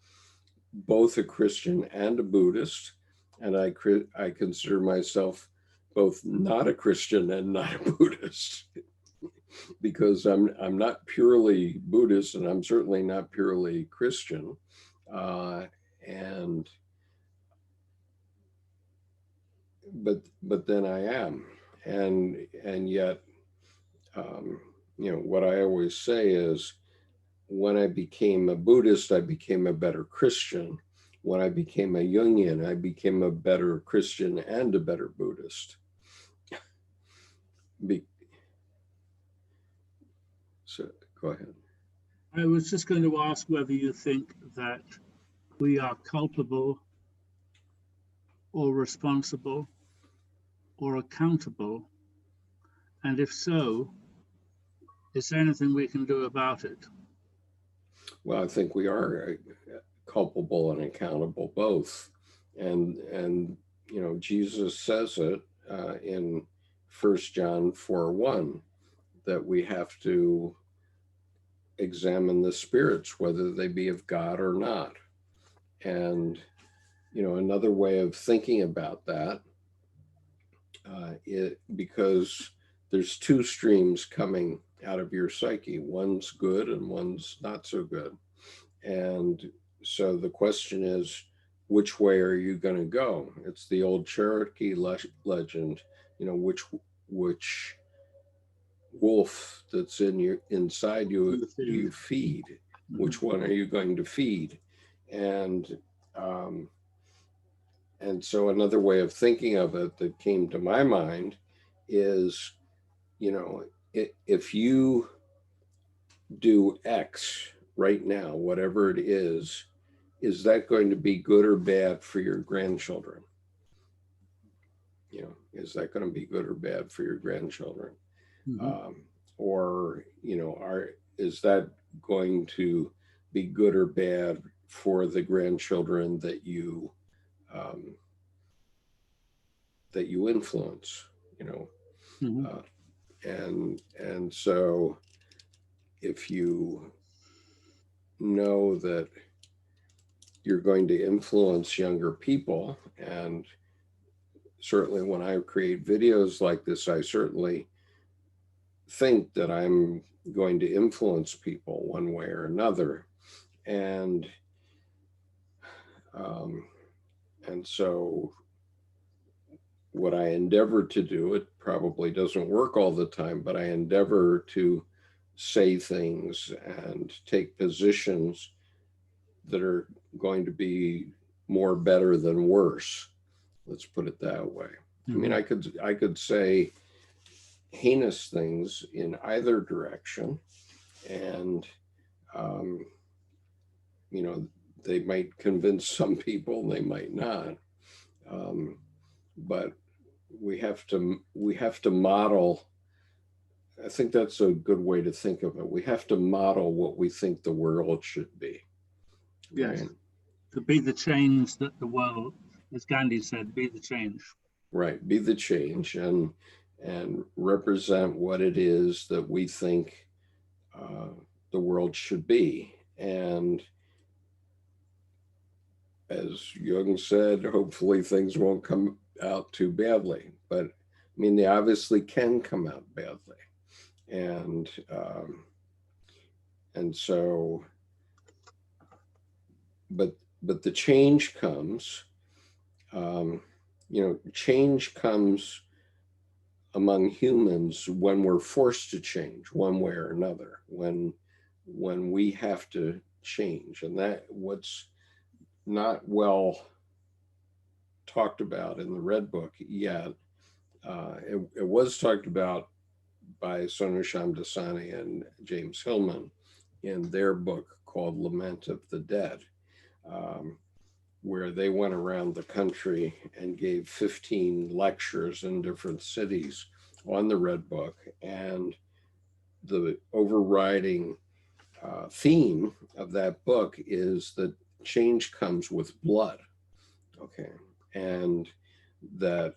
both a Christian and a Buddhist, and I consider myself both not a Christian and not a Buddhist, because I'm not purely Buddhist and I'm certainly not purely Christian, and but then I am, and yet, what I always say is, when I became a Buddhist, I became a better Christian. When I became a Jungian, I became a better Christian and a better Buddhist. So go ahead. I was just going to ask whether you think that we are culpable or responsible or accountable, and if so, is there anything we can do about it? Well, I think we are culpable and accountable both, and Jesus says it in 1 John 4:1, that we have to examine the spirits, whether they be of God or not. And another way of thinking about that, because there's two streams coming out of your psyche, one's good and one's not so good. And so the question is, which way are you going to go? It's the old Cherokee legend, which wolf that's inside you do you feed? Which one are you going to feed? And so another way of thinking of it that came to my mind is, if you do X right now, whatever it is is that going to be good or bad for your grandchildren? You know, is that going to be good or bad for your grandchildren? Or, you know, is that going to be good or bad for the grandchildren that you influence, you know? And so if you know that you're going to influence younger people, and certainly when I create videos like this, I certainly think that I'm going to influence people one way or another. And so what I endeavor to do, it probably doesn't work all the time, but I endeavor to say things and take positions that are going to be more better than worse. Let's put it that way. I mean, I could say heinous things in either direction, and you know, they might convince some people, they might not, but we have to model. I think that's a good way to think of it. We have to model what we think the world should be. Yes, right? To be the change that the world, as Gandhi said, be the change. Right, be the change and represent what it is that we think the world should be. And as Jung said, hopefully things won't come out too badly. But I mean, they obviously can come out badly. And so, but the change comes, you know, change comes among humans when we're forced to change one way or another, when we have to change. And that what's not well talked about in the Red Book yet. It was talked about by Sonu Shamdasani and James Hillman in their book called Lament of the Dead, where they went around the country and gave 15 lectures in different cities on the Red Book. And the overriding theme of that book is that change comes with blood. Okay. And that,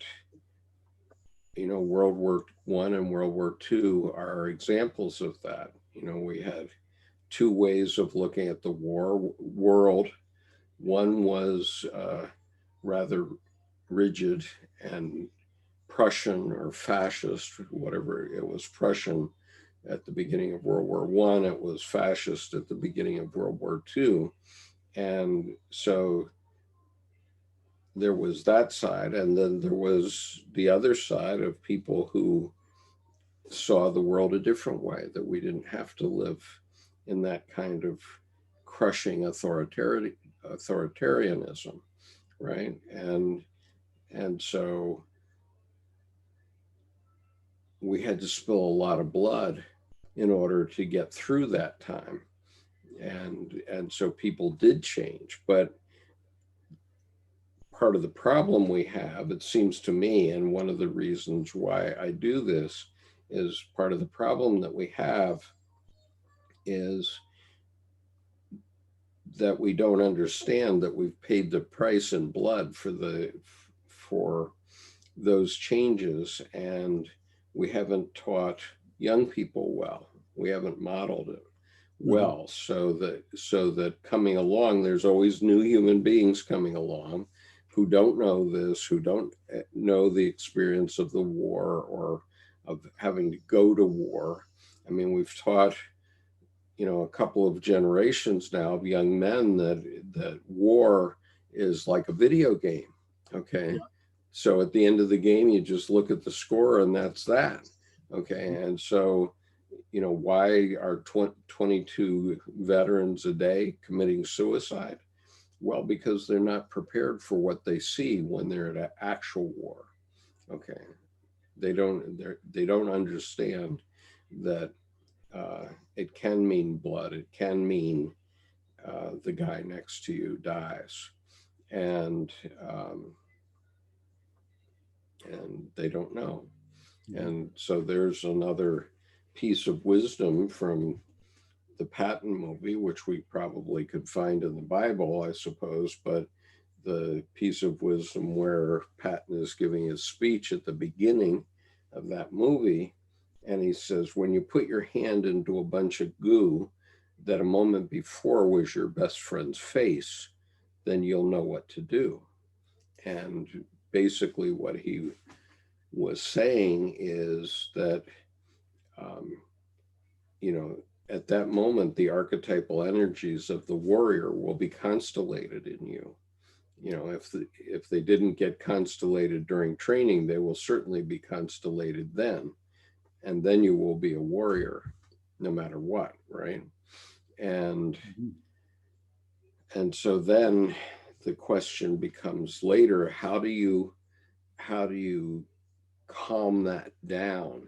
you know, World War I and World War II are examples of that. You know, we had two ways of looking at the world. One was rather rigid and Prussian or fascist, whatever. It was Prussian at the beginning of World War I. It was fascist at the beginning of World War II. And so there was that side, and then there was the other side of people who saw the world a different way, that we didn't have to live in that kind of crushing authoritarianism, right? And so we had to spill a lot of blood in order to get through that time. And so people did change, but part of the problem we have, it seems to me, and one of the reasons why I do this is part of the problem that we have is that we don't understand that we've paid the price in blood for those changes, and we haven't taught young people well. We haven't modeled it well, so that coming along, there's always new human beings coming along who don't know this, who don't know the experience of the war or of having to go to war. I mean, we've taught, you know, a couple of generations now of young men that war is like a video game. Okay. Yeah. So at the end of the game, you just look at the score and that's that. Okay. And so, you know, why are 22 veterans a day committing suicide? Well, because they're not prepared for what they see when they're at an actual war. Okay. They don't understand that it can mean blood. It can mean the guy next to you dies, and they don't know. And so there's another piece of wisdom from the Patton movie, which we probably could find in the Bible, I suppose, but the piece of wisdom where Patton is giving his speech at the beginning of that movie, and he says, when you put your hand into a bunch of goo that a moment before was your best friend's face, then you'll know what to do. And basically what he was saying is that, you know, at that moment, the archetypal energies of the warrior will be constellated in you. You know, if they didn't get constellated during training, they will certainly be constellated then. And then you will be a warrior no matter what, right? And so then the question becomes later, how do you calm that down,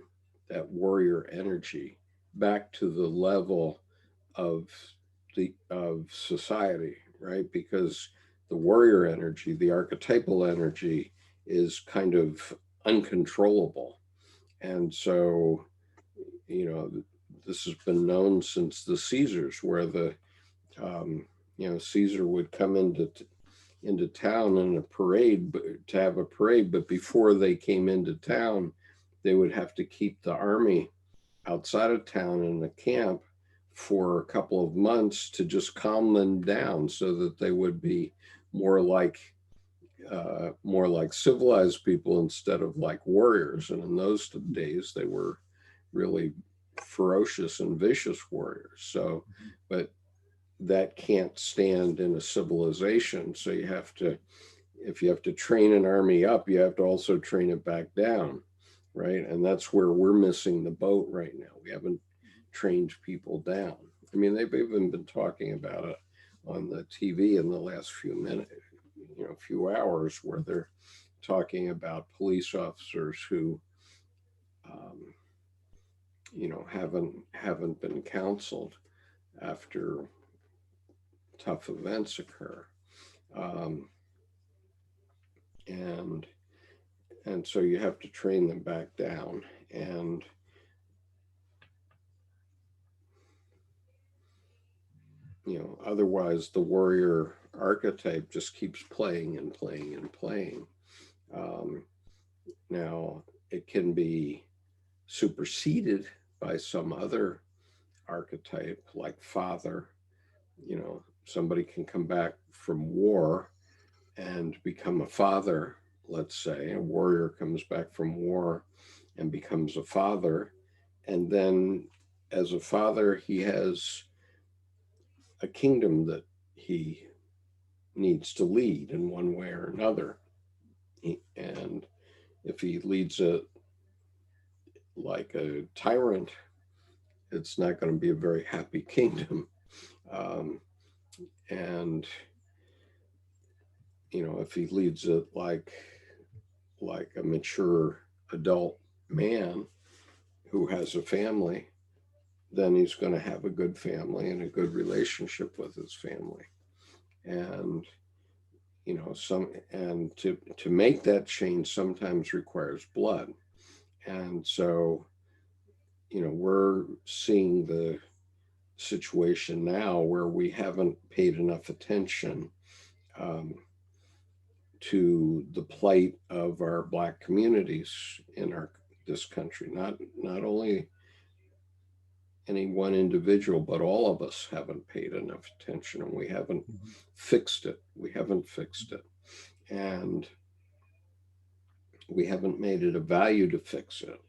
that warrior energy, back to the level of society, right? Because the warrior energy, the archetypal energy, is kind of uncontrollable. And so, you know, this has been known since the Caesars, where the you know, Caesar would come into town in a parade, to have a parade, but before they came into town, they would have to keep the army outside of town in a camp for a couple of months to just calm them down, so that they would be more like civilized people instead of like warriors. And in those days, they were really ferocious and vicious warriors. So, but that can't stand in a civilization. So you have to, if you have to train an army up, you have to also train it back down, right? And that's where we're missing the boat right now. We haven't trained people down. I mean, they've even been talking about it on the TV in the last few minutes, you know, few hours, where they're talking about police officers who, you know, haven't been counseled after tough events occur. And so you have to train them back down. And you know, otherwise the warrior archetype just keeps playing and playing and playing. Now it can be superseded by some other archetype, like father. You know, somebody can come back from war and become a father. Let's say a warrior comes back from war and becomes a father, and then as a father he has a kingdom that he needs to lead in one way or another. And if he leads it like a tyrant, it's not going to be a very happy kingdom. And you know, if he leads it like a mature adult man who has a family, then he's going to have a good family and a good relationship with his family. And you know, to make that change sometimes requires blood. And so, you know, we're seeing the situation now where we haven't paid enough attention to the plight of our Black communities in this country. Not only any one individual, but all of us haven't paid enough attention, and we haven't fixed it. We haven't fixed it. And we haven't made it a value to fix it.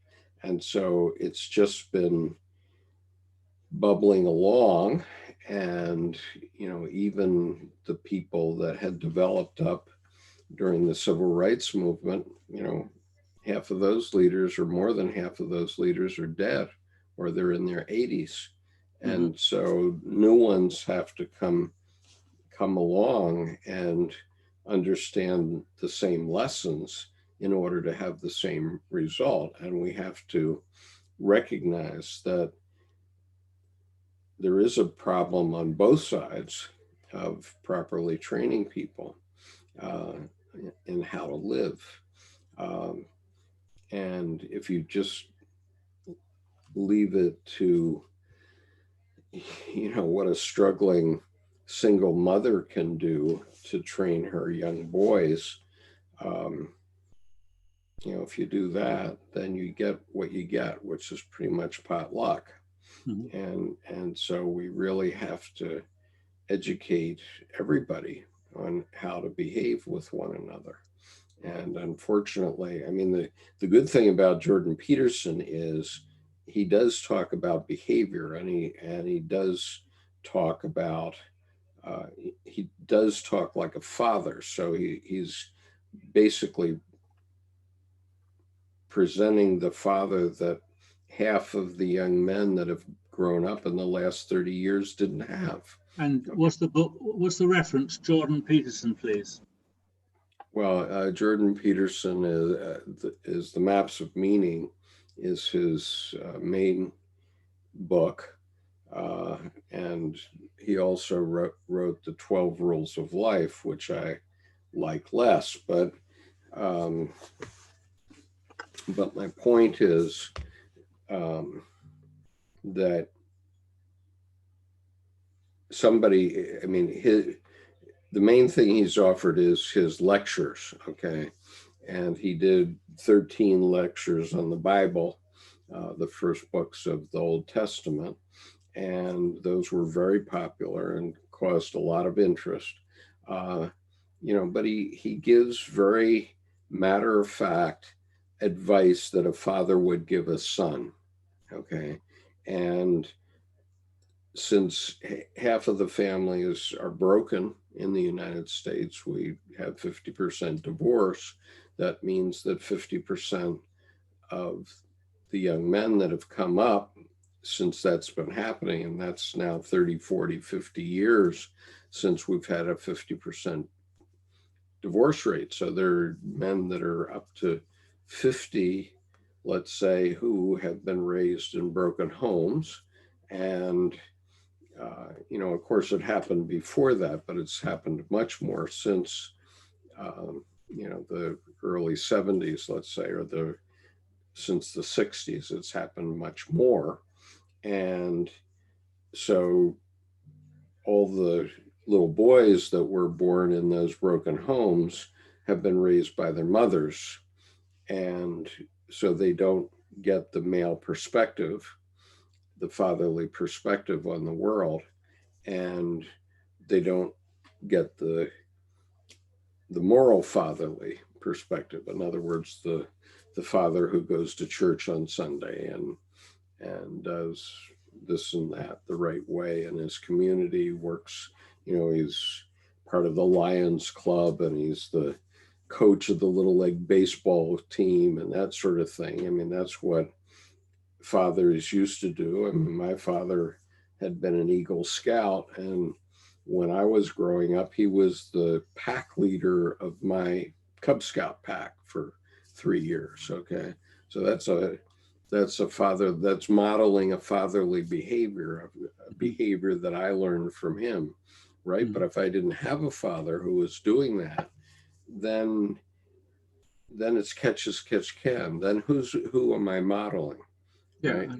And so it's just been bubbling along. And, you know, even the people that had developed up during the civil rights movement, you know, half of those leaders, or more than half of those leaders, are dead, or they're in their 80s. And so new ones have to come along and understand the same lessons in order to have the same result. And we have to recognize that there is a problem on both sides of properly training people in how to live. And if you just leave it to, what a struggling single mother can do to train her young boys, if you do that, then you get what you get, which is pretty much potluck. And so we really have to educate everybody on how to behave with one another. And unfortunately, I mean, the good thing about Jordan Peterson is he does talk about behavior, and he does talk about he does talk like a father. So he's basically presenting the father that half of the young men that have grown up in the last 30 years didn't have. And what's the reference? Jordan Peterson, please. Well, Jordan Peterson is The Maps of Meaning, is his main book. And he also wrote the 12 Rules of Life, which I like less. But my point is that somebody, I mean, the main thing he's offered is his lectures, okay? And he did 13 lectures on the Bible, the first books of the Old Testament. And those were very popular and caused a lot of interest. But he gives very matter-of-fact advice that a father would give a son, okay? And since half of the families are broken in the United States, we have 50% divorce. That means that 50% of the young men that have come up since that's been happening, and that's now 30, 40, 50 years since we've had a 50% divorce rate. So there are men that are up to 50, let's say, who have been raised in broken homes. And of course, it happened before that, but it's happened much more since, the early 70s, let's say, or since the 60s. It's happened much more. And so all the little boys that were born in those broken homes have been raised by their mothers. And so they don't get the male perspective, the fatherly perspective on the world. And they don't get the moral fatherly perspective. In other words, the father who goes to church on Sunday and does this and that the right way in his community, works, he's part of the Lions Club, and he's the coach of the Little League baseball team and that sort of thing. I mean, that's what fathers used to do. I mean, my father had been an Eagle Scout, and when I was growing up, he was the pack leader of my Cub Scout pack for 3 years. Okay, so that's a father that's modeling a fatherly behavior, a behavior that I learned from him, right? Mm-hmm. But if I didn't have a father who was doing that, then it's catch as catch can. Then who am I modeling? Yeah, right?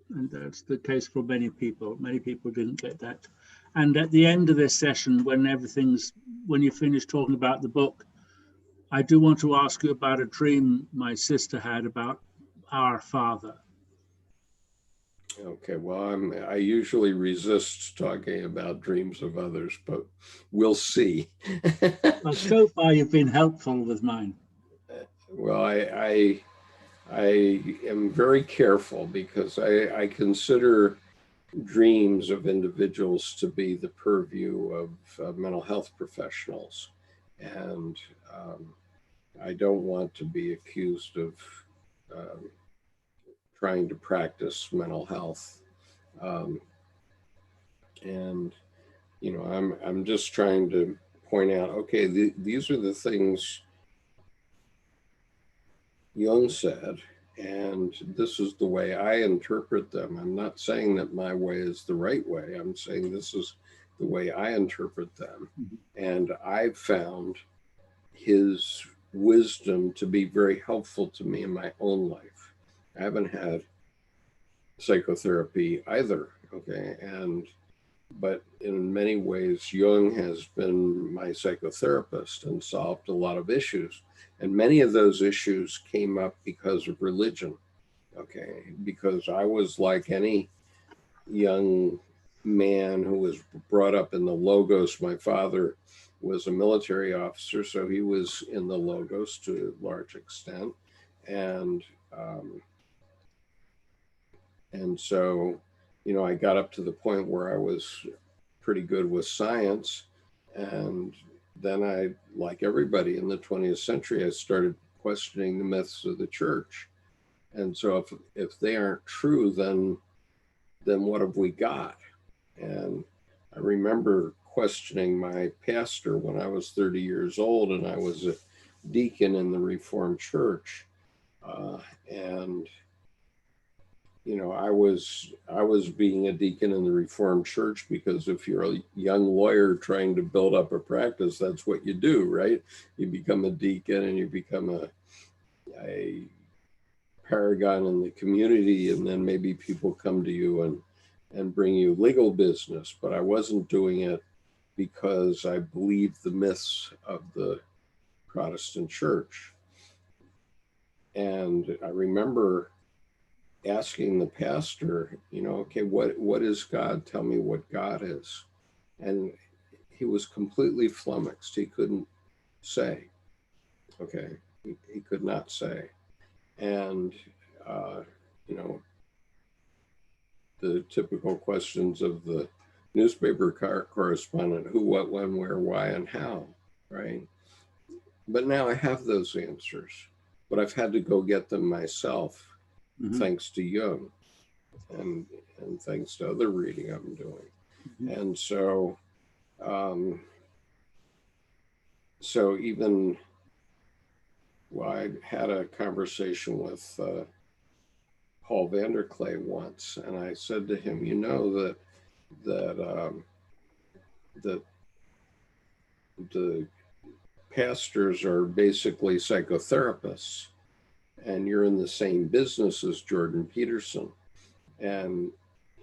And that's the case for many people. Many people didn't get that. And at the end of this session, when you finish talking about the book, I do want to ask you about a dream my sister had about our Father. Okay, well, I usually resist talking about dreams of others, but we'll see. Well, so far you've been helpful with mine. Well, I am very careful because I consider dreams of individuals to be the purview of mental health professionals. And I don't want to be accused of trying to practice mental health. I'm just trying to point out, okay, these are the things Jung said, And this is the way I interpret them. I'm not saying that my way is the right way. I'm saying this is the way I interpret them. And I've found his wisdom to be very helpful to me in my own life. I haven't had psychotherapy either, okay? But in many ways, Jung has been my psychotherapist and solved a lot of issues. And many of those issues came up because of religion, okay? Because I was like any young man who was brought up in the Logos. My father was a military officer, so he was in the Logos to a large extent. And so, you know, I got up to the point where I was pretty good with science. And then I, like everybody in the 20th century, I started questioning the myths of the church. And so if they aren't true, then what have we got? And I remember questioning my pastor when I was 30 years old, and I was a deacon in the Reformed Church. And you know, I was being a deacon in the Reformed Church because if you're a young lawyer trying to build up a practice, that's what you do, right? You become a deacon and you become a paragon in the community, and then maybe people come to you and bring you legal business. But I wasn't doing it because I believed the myths of the Protestant church. And I remember asking the pastor, you know, okay, what is God? Tell me what God is. And he was completely flummoxed. He couldn't say, okay, he could not say. And, you know, the typical questions of the newspaper correspondent, who, what, when, where, why, and how, right? But now I have those answers, but I've had to go get them myself, thanks to Jung and thanks to other reading I'm doing. And so, so even, well, I had a conversation with Paul Vanderklay once, and I said to him, you know, that the pastors are basically psychotherapists, and you're in the same business as Jordan Peterson. And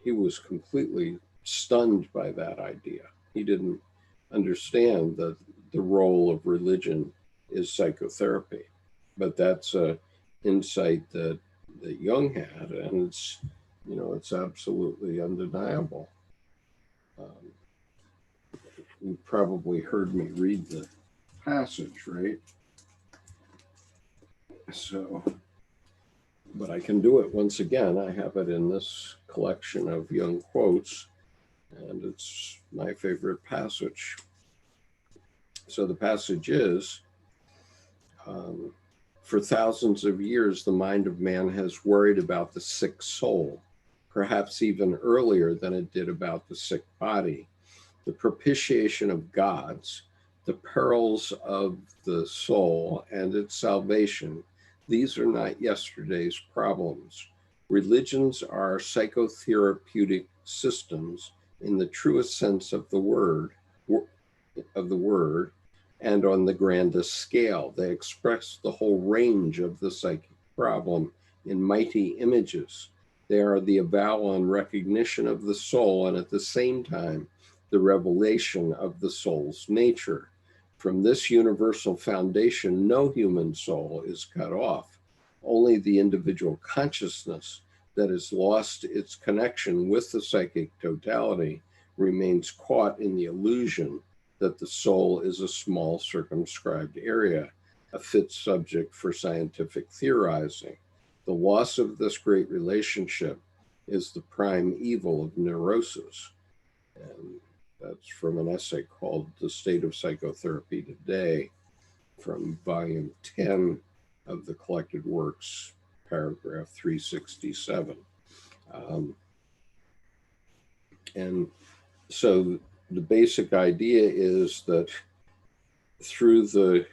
he was completely stunned by that idea. He didn't understand that the role of religion is psychotherapy. But that's an insight that Jung had, and it's, you know, it's absolutely undeniable. You probably heard me read the passage, right? So, but I can do it once again. I have it in this collection of Jung quotes, and it's my favorite passage. So the passage is, for thousands of years, the mind of man has worried about the sick soul, perhaps even earlier than it did about the sick body. The propitiation of gods, the perils of the soul and its salvation, these are not yesterday's problems. Religions are psychotherapeutic systems in the truest sense of the word, and on the grandest scale. They express the whole range of the psychic problem in mighty images. They are the avowal and recognition of the soul, and at the same time, the revelation of the soul's nature. From this universal foundation, no human soul is cut off. Only the individual consciousness that has lost its connection with the psychic totality remains caught in the illusion that the soul is a small circumscribed area, a fit subject for scientific theorizing. The loss of this great relationship is the prime evil of neurosis. And that's from an essay called The State of Psychotherapy Today, from volume 10 of the collected works, paragraph 367. And so the basic idea is that through the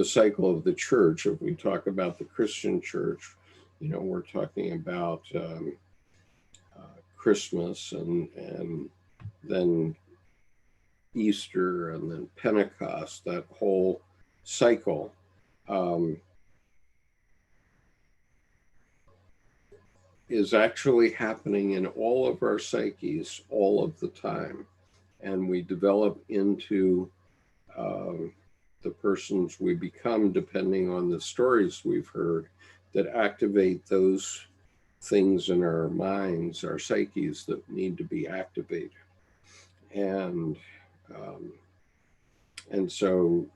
cycle of the church, if we talk about the Christian church, You know, we're talking about Christmas and then Easter and then Pentecost, that whole cycle. Is actually happening in all of our psyches all of the time. And we develop into the persons we become depending on the stories we've heard that activate those things in our minds, our psyches that need to be activated. And so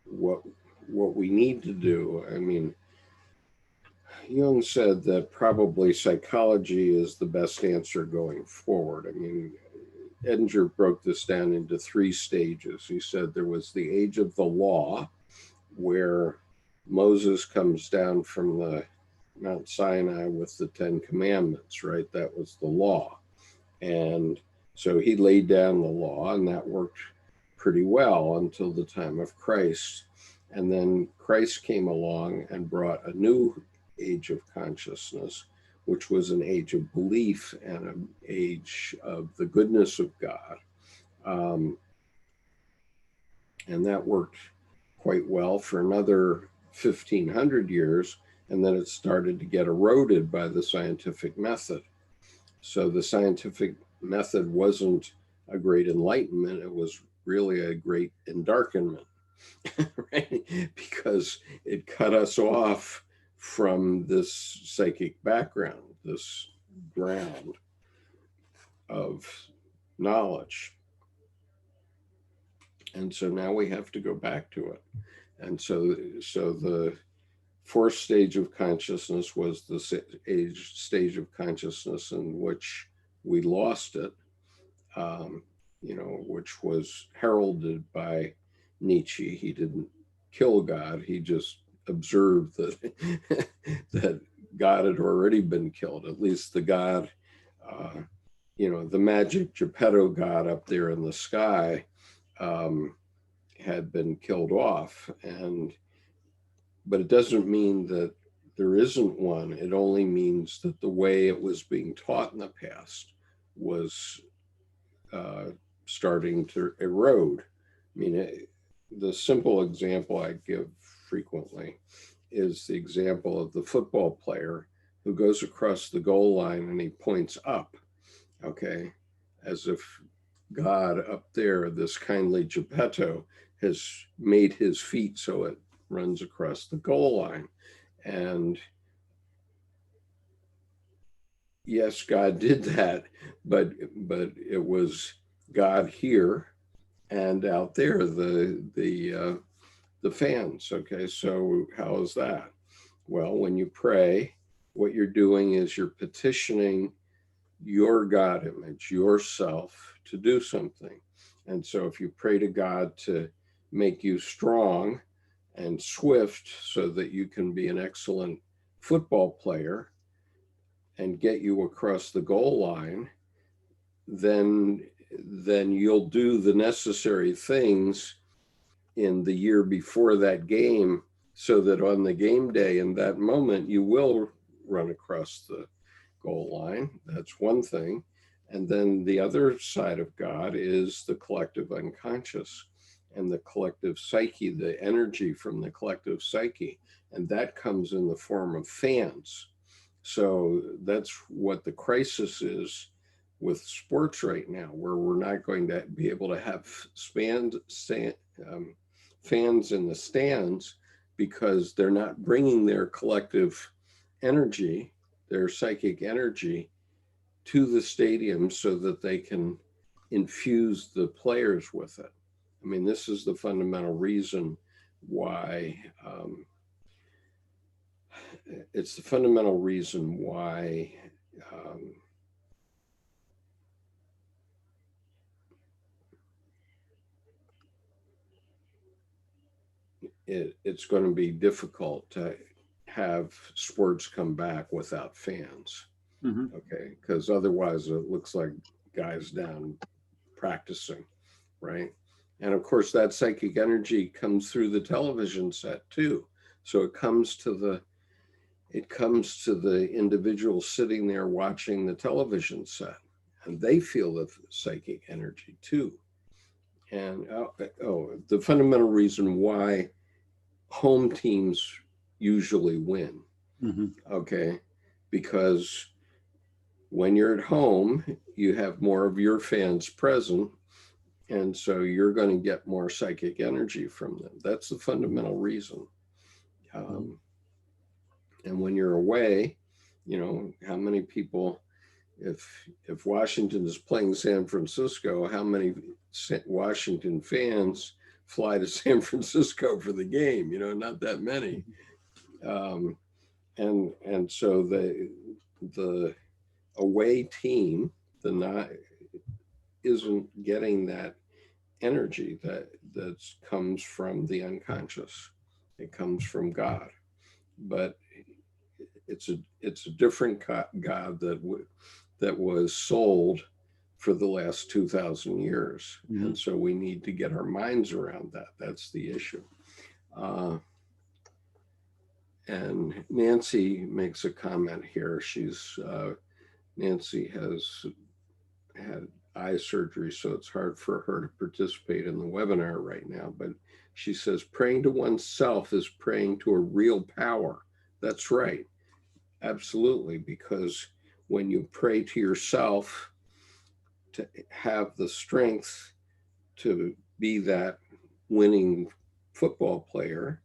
what we need to do, I mean, Jung said that probably psychology is the best answer going forward. I mean, Edinger broke this down into 3 stages. He said there was the age of the law, where Moses comes down from the Mount Sinai with the 10 Commandments, right? That was the law. And so he laid down the law, and that worked pretty well until the time of Christ. And then Christ came along and brought a new age of consciousness, which was an age of belief and an age of the goodness of God. And that worked quite well for another 1,500 years, and then it started to get eroded by the scientific method. So the scientific method wasn't a great enlightenment, it was really a great endarkenment, right? Because it cut us off from this psychic background, this ground of knowledge. And so now we have to go back to it. And so the 4th stage of consciousness was the stage of consciousness in which we lost it, you know, which was heralded by Nietzsche. He didn't kill God, he just observed that that God had already been killed, at least the God, you know, the magic Geppetto God up there in the sky had been killed off. But it doesn't mean that there isn't one. It only means that the way it was being taught in the past was starting to erode. I mean, the simple example I give frequently is the example of the football player who goes across the goal line and he points up, okay, as if God up there, this kindly Geppetto, has made his feet so it runs across the goal line. And yes, God did that, but it was God here and out there, the fans. Okay, so how is that? Well, when you pray, what you're doing is you're petitioning your God image, yourself, to do something. And so if you pray to God to make you strong and swift so that you can be an excellent football player and get you across the goal line, then you'll do the necessary things in the year before that game so that on the game day in that moment you will run across the goal line. That's one thing. And then the other side of God is the collective unconscious and the collective psyche, the energy from the collective psyche. And that comes in the form of fans. So that's what the crisis is with sports right now, where we're not going to be able to have fans in the stands because they're not bringing their collective energy, their psychic energy, to the stadium so that they can infuse the players with it. I mean, this is the fundamental reason why, it's the fundamental reason why it's going to be difficult to have sports come back without fans. Okay, because otherwise it looks like guys down practicing, right? And of course that psychic energy comes through the television set too. So it comes to it comes to the individual sitting there watching the television set, and they feel the psychic energy too. And the fundamental reason why home teams usually win, okay, because when you're at home, you have more of your fans present, and so you're going to get more psychic energy from them. That's the fundamental reason. And when you're away, you know, how many people, if Washington is playing San Francisco, how many Washington fans fly to San Francisco for the game? You know, not that many. And so the away team, isn't getting that energy that comes from the unconscious. It comes from God, but it's a different God that was sold for the last 2,000 years. And so we need to get our minds around that. That's the issue. And Nancy makes a comment here. Nancy has had eye surgery, so it's hard for her to participate in the webinar right now. But she says, praying to oneself is praying to a real power. That's right. Absolutely. Because when you pray to yourself to have the strength to be that winning football player,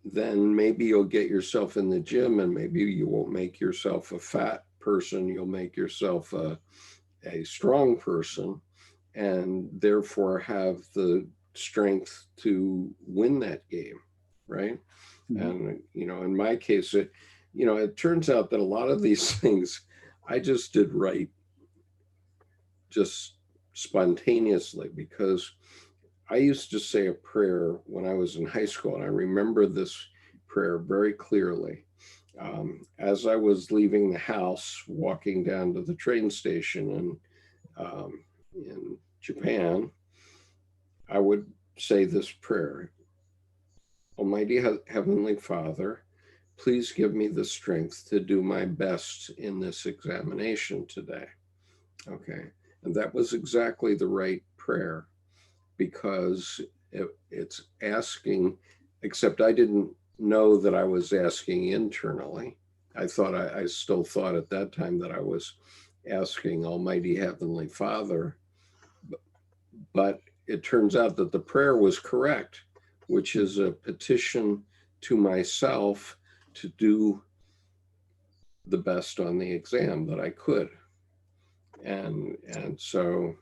then maybe you'll get yourself in the gym, and maybe you won't make yourself a fat person. You'll make yourself a strong person, and therefore have the strength to win that game, right? And, you know, in my case, it turns out that a lot of these things I just did right, just spontaneously, because I used to say a prayer when I was in high school, and I remember this prayer very clearly. As I was leaving the house, walking down to the train station in Japan, I would say this prayer: Almighty Heavenly Father, please give me the strength to do my best in this examination today. Okay, and that was exactly the right prayer, because it's asking, except I didn't know that I was asking internally. I still thought at that time that I was asking Almighty Heavenly Father, but it turns out that the prayer was correct, which is a petition to myself to do the best on the exam that I could. And so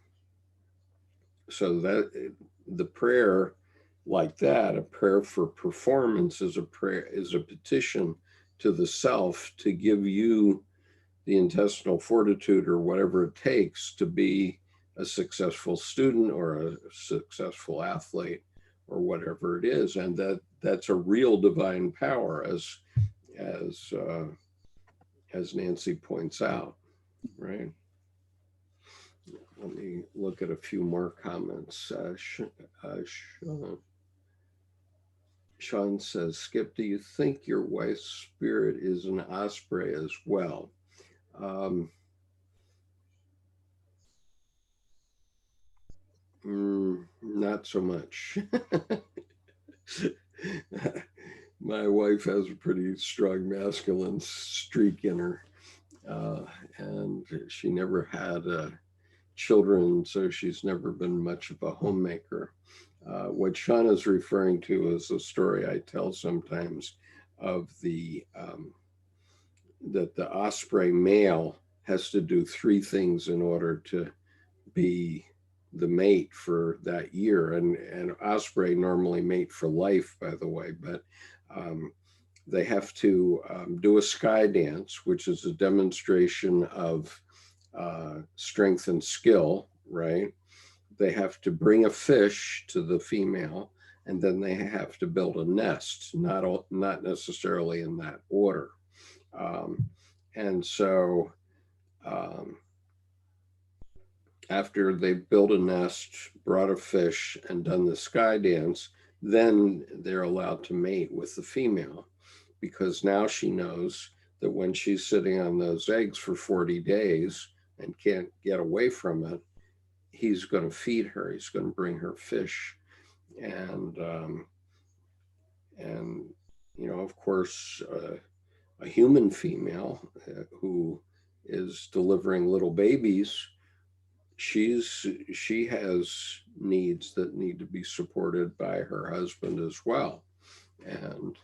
that the prayer like that, a prayer for performance, is a petition to the self to give you the intestinal fortitude or whatever it takes to be a successful student or a successful athlete or whatever it is. And that's a real divine power, as Nancy points out, right? Let me look at a few more comments. Sean says, Skip, do you think your wife's spirit is an osprey as well? Not so much. My wife has a pretty strong masculine streak in her, and she never had children, so she's never been much of a homemaker. What Sean is referring to is a story I tell sometimes of that the osprey male has to do 3 things in order to be the mate for that year. And osprey normally mate for life, by the way, but they have to do a sky dance, which is a demonstration of strength and skill, right? They have to bring a fish to the female, and then they have to build a nest, not necessarily in that order. And so after they've built a nest, brought a fish, and done the sky dance, then they're allowed to mate with the female. because now she knows that when she's sitting on those eggs for 40 days and can't get away from it, he's going to feed her. He's going to bring her fish. And you know, of course, a human female who is delivering little babies, she has needs that need to be supported by her husband as well. And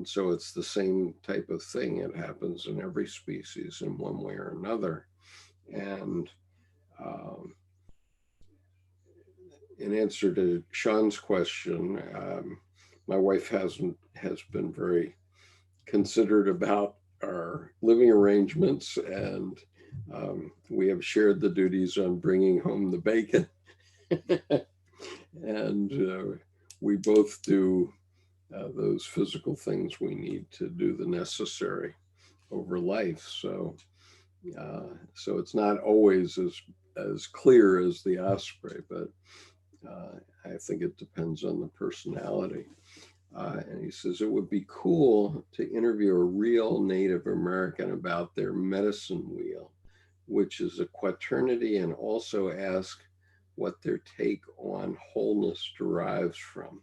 so it's the same type of thing. It happens in every species in one way or another. And in answer to Sean's question, my wife has been very considerate about our living arrangements, and we have shared the duties on bringing home the bacon. And we both do those physical things we need to do the necessary over life. So it's not always as clear as the osprey, but I think it depends on the personality. And he says, it would be cool to interview a real Native American about their medicine wheel, which is a quaternity, and also ask what their take on wholeness derives from.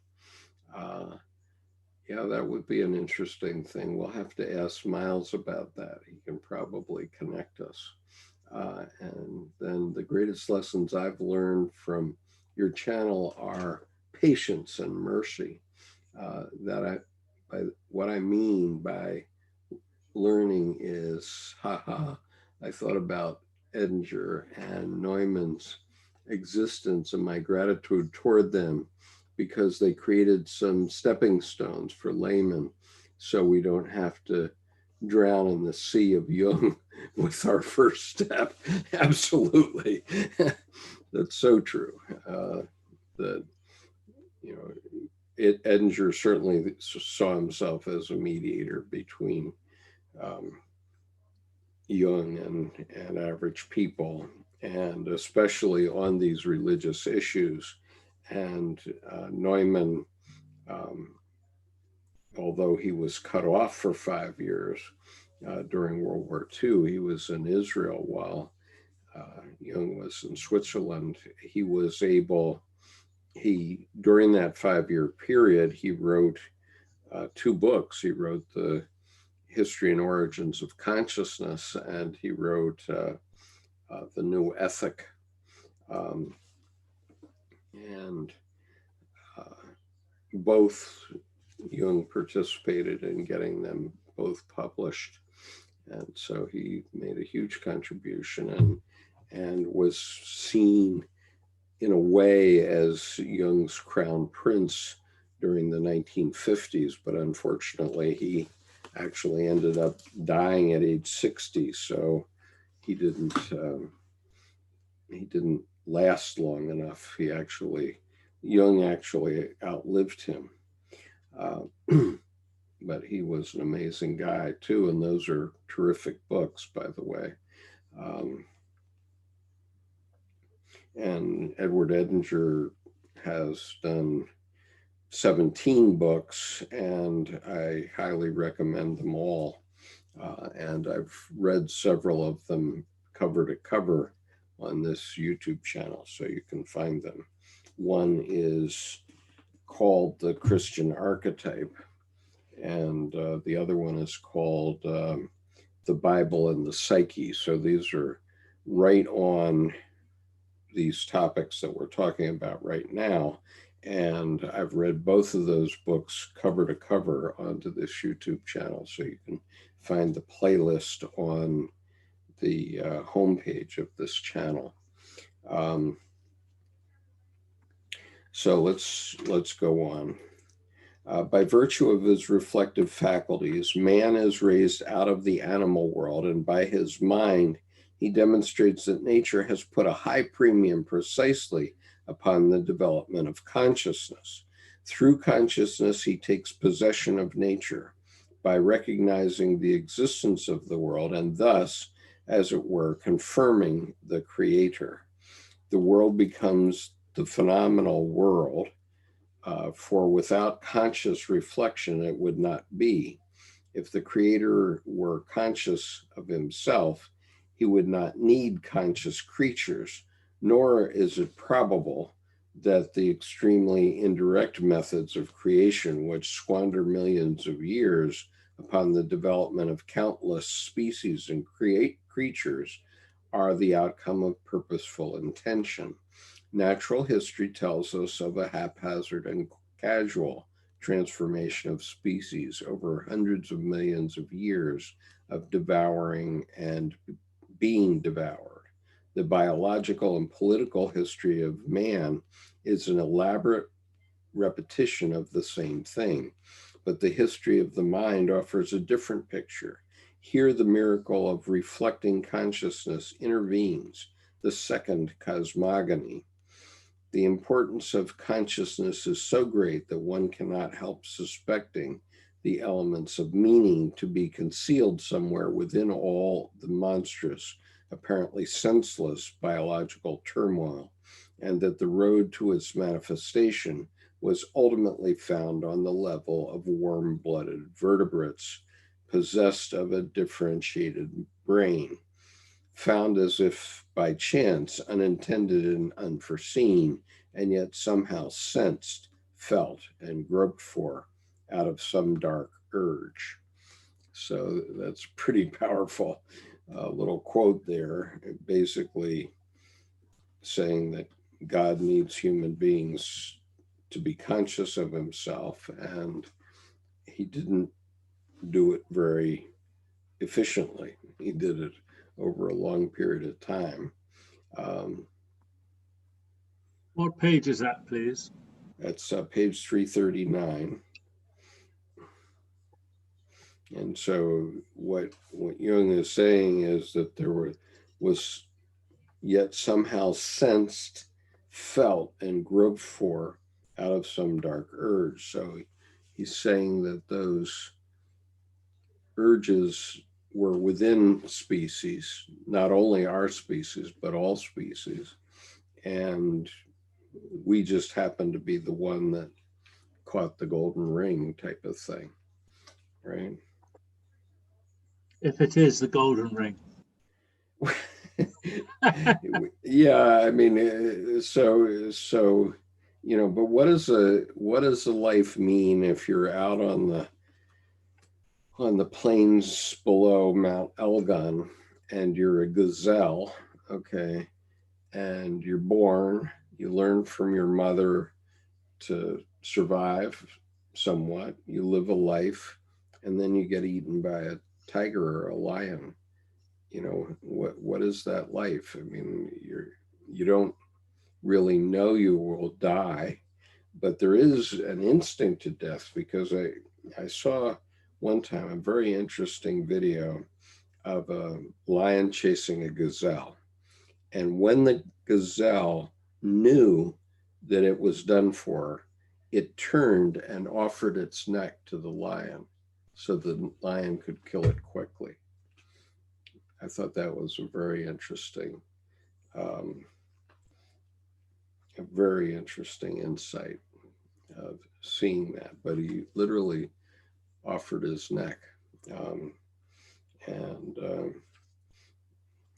Yeah, that would be an interesting thing. We'll have to ask Miles about that. He can probably connect us. And then the greatest lessons I've learned from your channel are patience and mercy. What I mean by learning is, I thought about Edinger and Neumann's existence and my gratitude toward them, because they created some stepping stones for laymen, so we don't have to drown in the sea of Jung with our first step. Absolutely. That's so true. That, you know, Edinger certainly saw himself as a mediator between Jung and average people, and especially on these religious issues. And Neumann, although he was cut off for 5 years during World War II, he was in Israel while Jung was in Switzerland. He was able, during that 5-year period, he wrote 2 books. He wrote The History and Origins of Consciousness, and he wrote The New Ethic. And both Jung participated in getting them both published. And so he made a huge contribution and was seen in a way as Jung's crown prince during the 1950s, but unfortunately he actually ended up dying at age 60, so he didn't last long enough. Jung actually outlived him. But he was an amazing guy too, and those are terrific books, by the way. And Edward Edinger has done 17 books, and I highly recommend them all. And I've read several of them cover to cover on this YouTube channel, so you can find them. One is called The Christian Archetype, and the other one is called The Bible and the Psyche. So these are right on these topics that we're talking about right now. And I've read both of those books cover to cover onto this YouTube channel. So you can find the playlist on the homepage of this channel. So let's go on. By virtue of his reflective faculties, man is raised out of the animal world, and by his mind, he demonstrates that nature has put a high premium precisely upon the development of consciousness. Through consciousness, he takes possession of nature by recognizing the existence of the world and thus, as it were, confirming the creator. The world becomes the phenomenal world, for without conscious reflection, it would not be. If the creator were conscious of himself, he would not need conscious creatures, nor is it probable that the extremely indirect methods of creation, which squander millions of years upon the development of countless species and creatures, are the outcome of purposeful intention. Natural history tells us of a haphazard and casual transformation of species over hundreds of millions of years of devouring and being devoured. The biological and political history of man is an elaborate repetition of the same thing, but the history of the mind offers a different picture. Here, the miracle of reflecting consciousness intervenes, the second cosmogony. The importance of consciousness is so great that one cannot help suspecting the elements of meaning to be concealed somewhere within all the monstrous, apparently senseless biological turmoil, and that the road to its manifestation was ultimately found on the level of warm-blooded vertebrates possessed of a differentiated brain, found as if by chance, unintended and unforeseen, and yet somehow sensed, felt, and groped for out of some dark urge. So that's a pretty powerful little quote there, basically saying that God needs human beings to be conscious of himself, and he didn't do it very efficiently. He did it over a long period of time. What page is that, please? That's page 339. And so what Jung is saying is that there was yet somehow sensed, felt, and groped for out of some dark urge. So he's saying that those urges were within species, not only our species, but all species. And we just happened to be the one that caught the golden ring type of thing, right? If it is the golden ring. Yeah, I mean, so you know, but what does a life mean if you're out on the plains below Mount Elgon and you're a gazelle, okay, and you're born, you learn from your mother to survive somewhat, you live a life, and then you get eaten by a tiger or a lion. You know, what is that life? I mean, you don't really know you will die, but there is an instinct to death, because I saw one time a very interesting video of a lion chasing a gazelle. And when the gazelle knew that it was done for, it turned and offered its neck to the lion so the lion could kill it quickly. I thought that was a very interesting insight of seeing that. But he literally offered his neck, and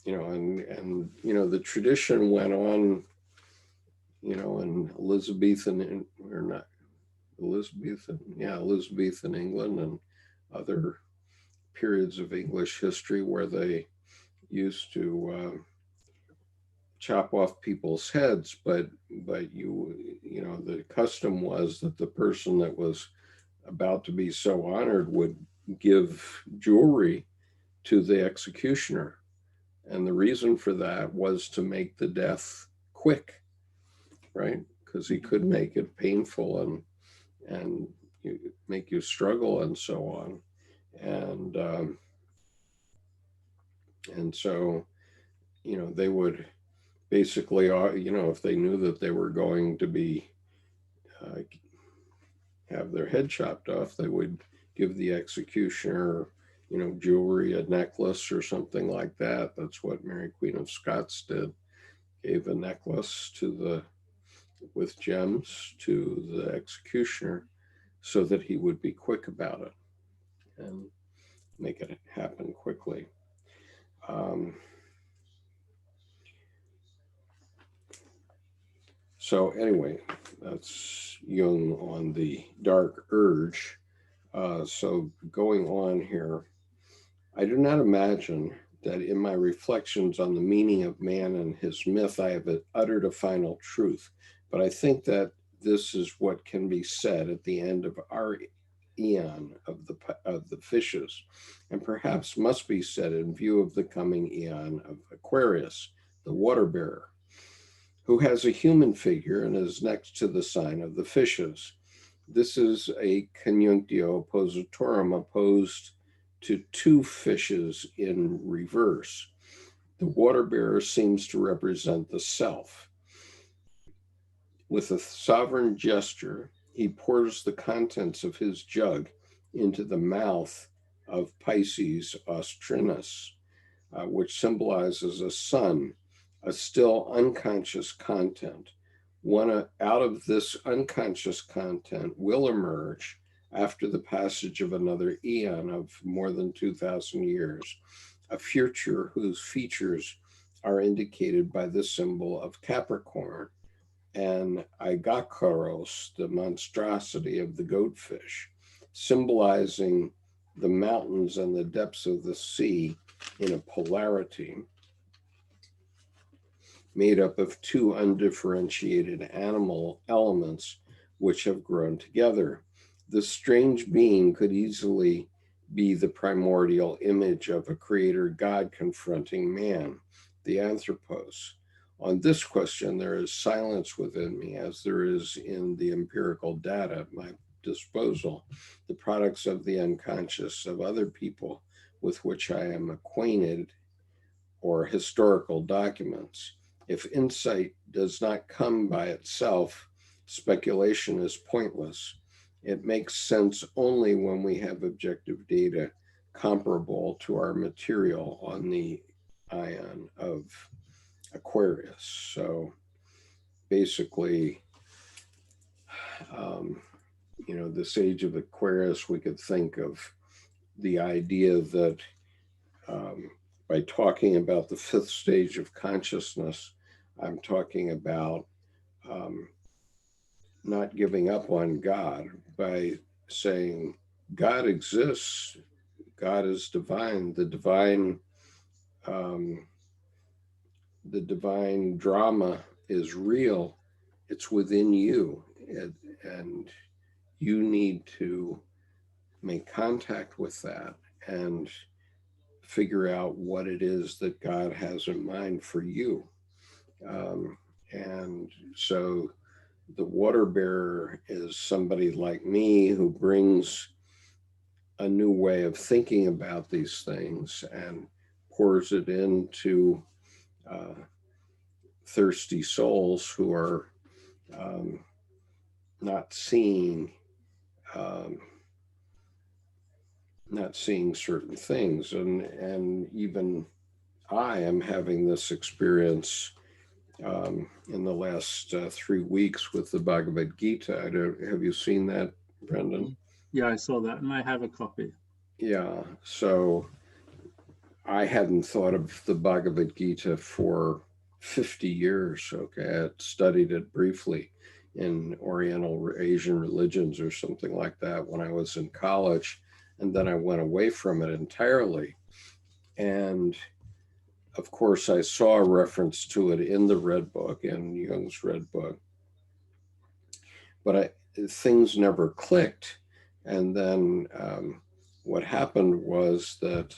you know, and you know, the tradition went on, you know, in Elizabethan England and other periods of English history where they used to chop off people's heads, but you know, the custom was that the person that was about to be so honored would give jewelry to the executioner, and the reason for that was to make the death quick, right? Because he could make it painful and make you struggle and so on, and so, you know, they would basically, you know, if they knew that they were going to be have their head chopped off, they would give the executioner, you know, jewelry, a necklace or something like that. That's what Mary Queen of Scots did. Gave a necklace with gems to the executioner so that he would be quick about it. And make it happen quickly. So anyway, that's Jung on the dark urge. So going on here, I do not imagine that in my reflections on the meaning of man and his myth, I have uttered a final truth, but I think that this is what can be said at the end of our eon of the fishes, and perhaps must be said in view of the coming eon of Aquarius, the water bearer, who has a human figure and is next to the sign of the fishes. This is a conjunctio oppositorum opposed to two fishes in reverse. The water bearer seems to represent the self. With a sovereign gesture, he pours the contents of his jug into the mouth of Pisces Austrinus, which symbolizes a sun, a still unconscious content. One out of this unconscious content will emerge after the passage of another eon of more than 2,000 years, a future whose features are indicated by the symbol of Capricorn and Aigakoros, the monstrosity of the goatfish, symbolizing the mountains and the depths of the sea in a polarity made up of two undifferentiated animal elements which have grown together. This strange being could easily be the primordial image of a creator God confronting man, the anthropos. On this question, there is silence within me, as there is in the empirical data at my disposal, the products of the unconscious of other people with which I am acquainted, or historical documents. If insight does not come by itself, speculation is pointless. It makes sense only when we have objective data comparable to our material on the ion of Aquarius. So basically, this age of Aquarius, we could think of the idea that by talking about the fifth stage of consciousness, I'm talking about not giving up on God by saying God exists, God is divine, the divine drama is real, it's within you, and you need to make contact with that and figure out what it is that God has in mind for you. And so the water bearer is somebody like me who brings a new way of thinking about these things and pours it into thirsty souls who are not seeing certain things, and even I am having this experience in the last 3 weeks with the Bhagavad Gita. Have you seen that, Brendan? Yeah, I saw that, and I have a copy. Yeah, so I hadn't thought of the Bhagavad Gita for 50 years. Okay, I had studied it briefly in Oriental Asian religions or something like that when I was in college, and then I went away from it entirely. And of course, I saw a reference to it in the Red Book, in Jung's Red Book, but things never clicked. And then what happened was that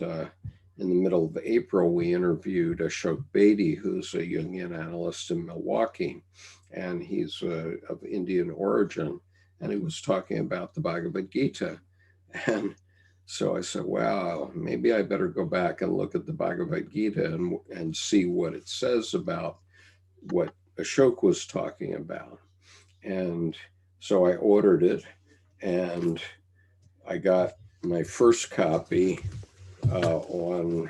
in the middle of April, we interviewed Ashok Bedi, who's a Jungian analyst in Milwaukee, and he's of Indian origin, and he was talking about the Bhagavad Gita. And so I said, wow, maybe I better go back and look at the Bhagavad Gita and see what it says about what Ashok was talking about. And so I ordered it, and I got my first copy on,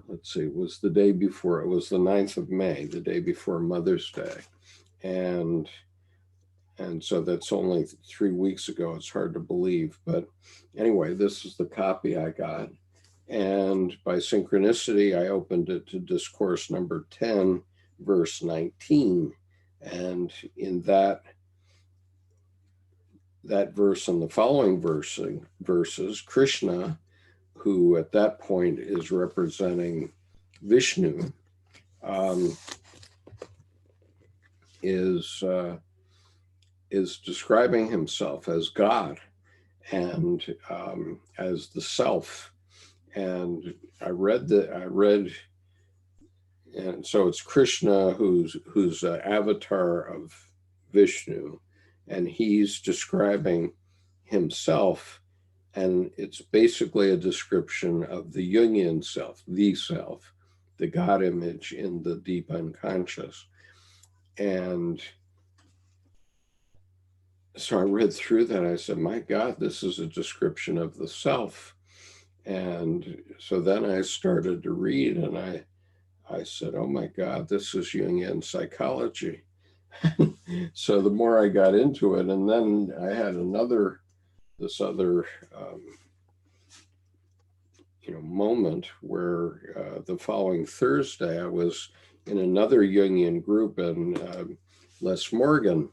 let's see, it was the day before, it was the 9th of May, the day before Mother's Day. And And so that's only 3 weeks ago. It's hard to believe. But anyway, this is the copy I got. And by synchronicity, I opened it to discourse number 10, verse 19. And in that verse and the following verses, Krishna, who at that point is representing Vishnu, is describing himself as God and as the self. And I read, and so it's Krishna who's an avatar of Vishnu, and he's describing himself, and it's basically a description of the Jungian self, the God image in the deep unconscious. And so I read through that. I said, my God, this is a description of the self. And so then I started to read, and I said, oh my God, this is Jungian psychology. So the more I got into it, and then I had this other moment where the following Thursday I was in another Jungian group, and Les Morgan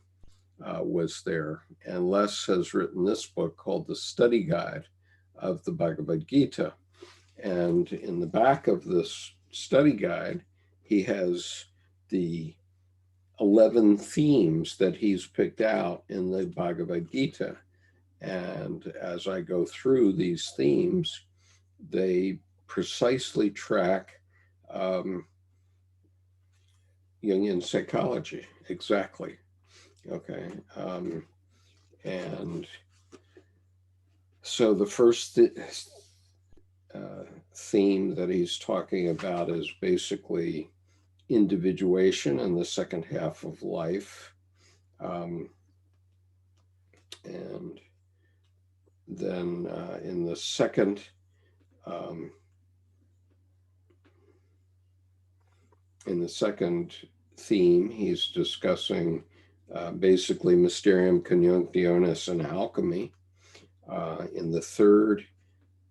was there. And Les has written this book called The Study Guide of the Bhagavad Gita. And in the back of this study guide, he has the 11 themes that he's picked out in the Bhagavad Gita. And as I go through these themes, they precisely track Jungian psychology, exactly. Okay. And so the first theme that he's talking about is basically individuation in the second half of life. And then in the second theme, he's discussing basically Mysterium Conjunctionis and alchemy. In the third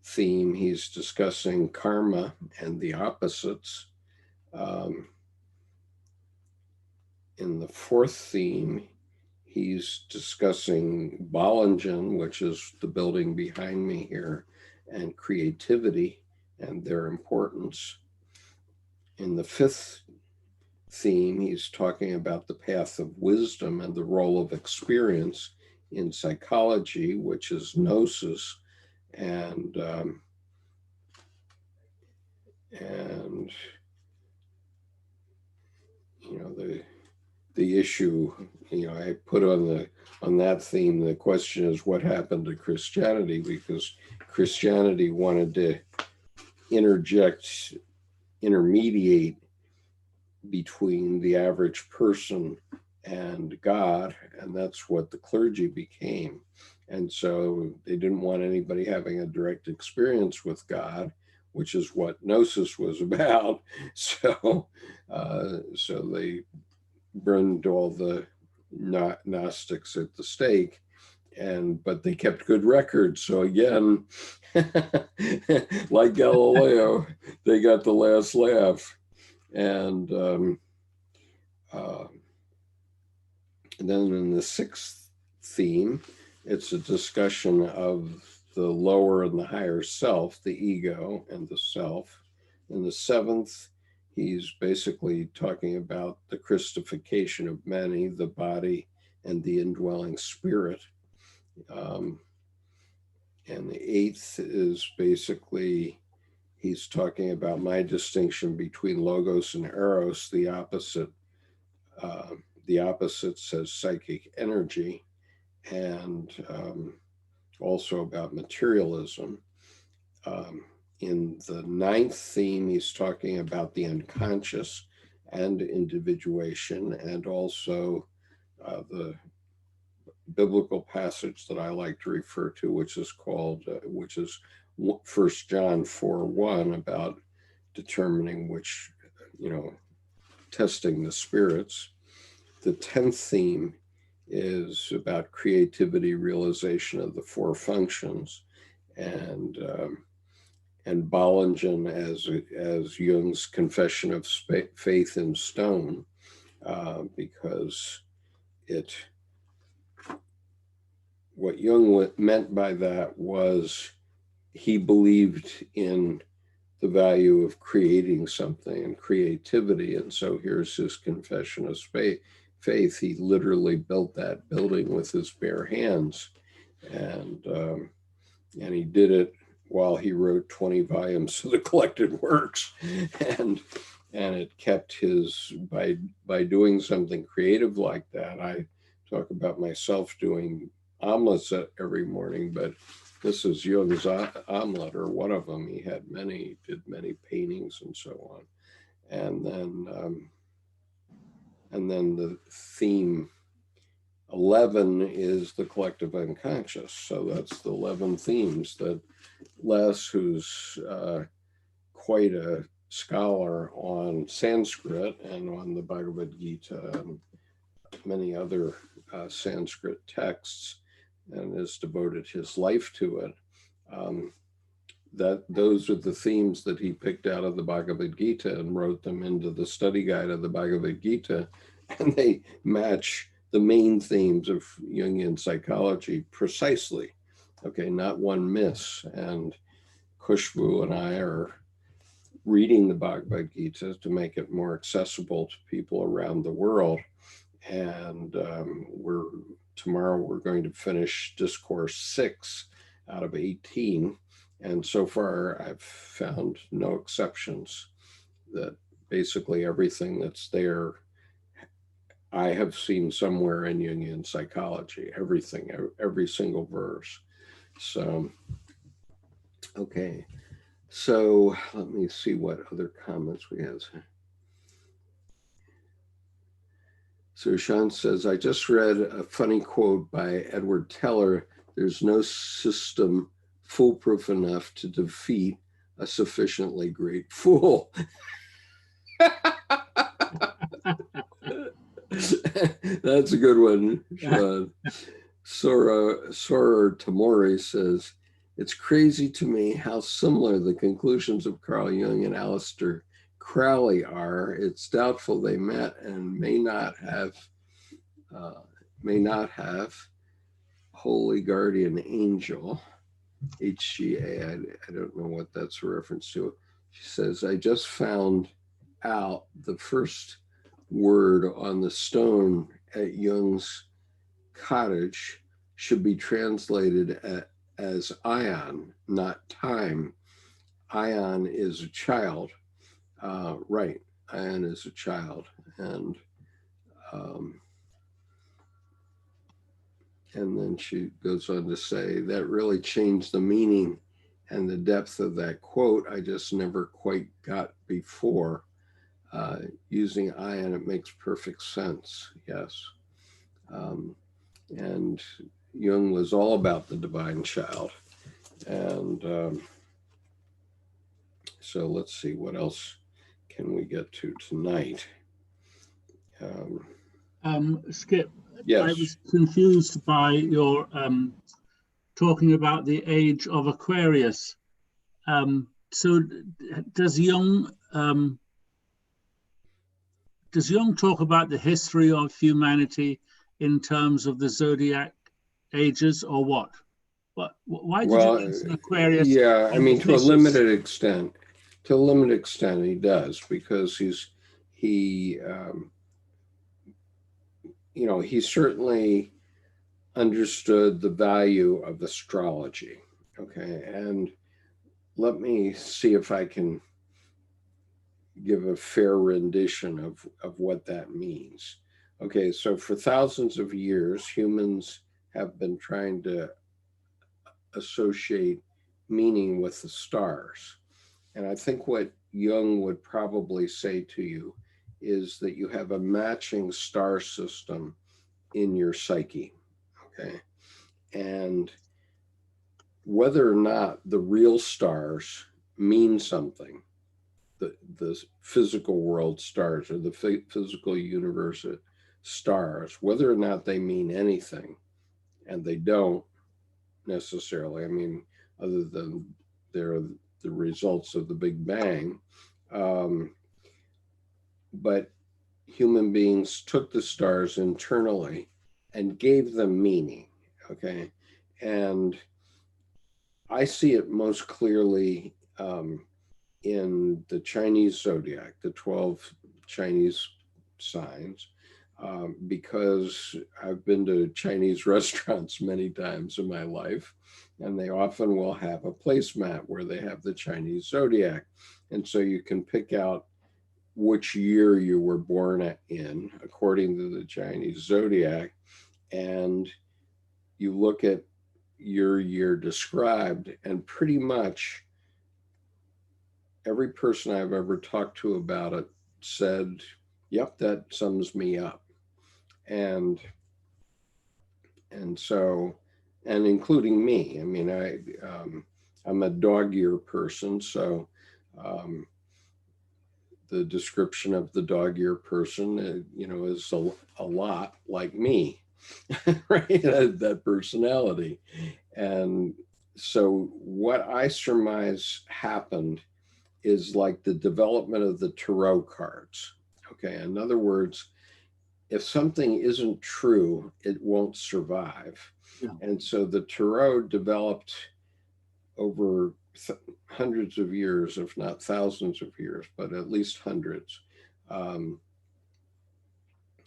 theme, he's discussing karma and the opposites. In the fourth theme, he's discussing Bollingen, which is the building behind me here, and creativity and their importance. In the fifth theme, he's talking about the path of wisdom and the role of experience in psychology, which is gnosis, and the issue, I put on that theme, the question is what happened to Christianity, because Christianity wanted to intermediate between the average person and God, and that's what the clergy became. And so they didn't want anybody having a direct experience with God, which is what gnosis was about. So they burned all the Gnostics at the stake, but they kept good records. So again, like Galileo, they got the last laugh. And then in the sixth theme, it's a discussion of the lower and the higher self, the ego and the self. In the seventh, he's basically talking about the Christification of many, the body and the indwelling spirit. And the eighth is basically, he's talking about my distinction between logos and eros, the opposite says psychic energy, and also about materialism. In the ninth theme, he's talking about the unconscious and individuation, and also the biblical passage that I like to refer to, which is 1 John 4:1, about determining which, testing the spirits. The 10th theme is about creativity, realization of the four functions, and Bollingen as Jung's confession of faith in stone, because what Jung meant by that was he believed in the value of creating something and creativity. And so here's his confession of faith. He literally built that building with his bare hands. And he did it while he wrote 20 volumes of the collected works. And it kept his, by doing something creative like that. I talk about myself doing omelets every morning, but this is Jung's omelet, or one of them. He had many, did many paintings and so on. And then the theme 11 is the collective unconscious. So that's the 11 themes that Les, who's quite a scholar on Sanskrit and on the Bhagavad Gita and many other Sanskrit texts, and has devoted his life to it. Those are the themes that he picked out of the Bhagavad Gita and wrote them into the study guide of the Bhagavad Gita, and they match the main themes of Jungian psychology precisely. Okay, not one miss. And Khushbu and I are reading the Bhagavad Gita to make it more accessible to people around the world. And tomorrow we're going to finish discourse 6 out of 18. And so far I've found no exceptions, that basically everything that's there I have seen somewhere in Jungian psychology, everything, every single verse. So, okay. So let me see what other comments we have. So Sean says, I just read a funny quote by Edward Teller. There's no system foolproof enough to defeat a sufficiently great fool. That's a good one, Sean. Sora Tamori says, it's crazy to me how similar the conclusions of Carl Jung and Aleister Crowley are. It's doubtful they met and may not have Holy Guardian Angel, HGA. I don't know what that's a reference to. She says, I just found out the first word on the stone at Jung's cottage should be translated as ion, not time. Ion is a child. Right, Ion is a child. And then she goes on to say, that really changed the meaning and the depth of that quote. I just never quite got before. Using ion, it makes perfect sense, yes. And Jung was all about the divine child. And so let's see, what else can we get to tonight? Skip, yes. I was confused by your talking about the age of Aquarius. So does Jung talk about the history of humanity in terms of the zodiac ages, or what? Why did you mention Aquarius? Yeah, I mean, to a limited extent, he does, because he certainly understood the value of astrology. Okay, and let me see if I can give a fair rendition of what that means. Okay, so for thousands of years, humans have been trying to associate meaning with the stars. And I think what Jung would probably say to you is that you have a matching star system in your psyche, okay? And whether or not the real stars mean something, the physical world stars or the physical universe stars, whether or not they mean anything, and they don't necessarily. I mean, other than they're the results of the Big Bang. But human beings took the stars internally and gave them meaning, okay? And I see it most clearly in the Chinese zodiac, the 12 Chinese signs, because I've been to Chinese restaurants many times in my life, and they often will have a placemat where they have the Chinese zodiac. And so you can pick out which year you were born in according to the Chinese zodiac, and you look at your year described, and pretty much every person I've ever talked to about it said, yep, that sums me up. And so, and including me. I mean, I'm a dog year person, so the description of the dog year person, you know, is a lot like me, right? That personality. And so what I surmise happened is like the development of the tarot cards. Okay, in other words, if something isn't true, it won't survive. Yeah. And so the tarot developed over hundreds of years, if not thousands of years, but at least hundreds,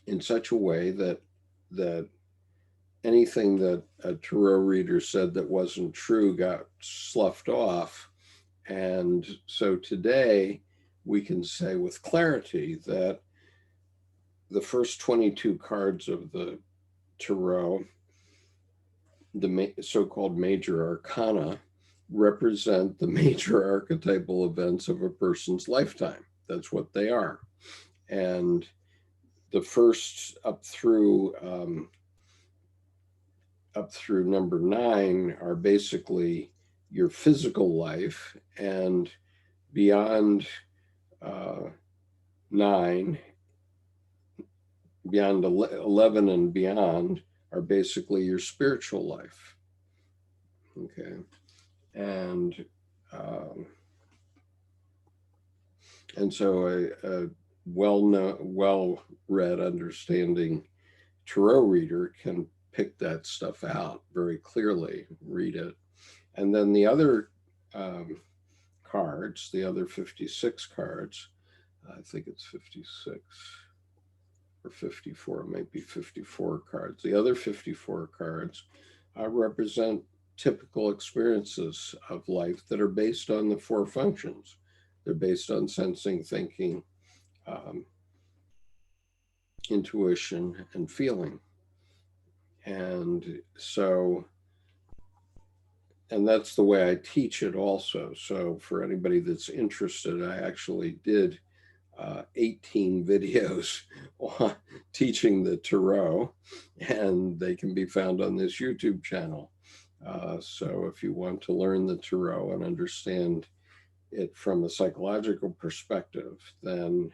in such a way that anything that a tarot reader said that wasn't true got sloughed off. And so today we can say with clarity that the first 22 cards of the tarot, the so-called major arcana, represent the major archetypal events of a person's lifetime. That's what they are. And the first up through number 9 are basically your physical life, and beyond 9, beyond 11 and beyond are basically your spiritual life. Okay. And so a well-read, understanding tarot reader can pick that stuff out very clearly, read it. And then the other cards, the other 56 cards, I think it's 56 or 54, it might be 54 cards. The other 54 cards represent typical experiences of life that are based on the 4 functions. They're based on sensing, thinking, intuition, and feeling. And so, and that's the way I teach it also. So for anybody that's interested, I actually did 18 videos on teaching the tarot, and they can be found on this YouTube channel. So if you want to learn the tarot and understand it from a psychological perspective, then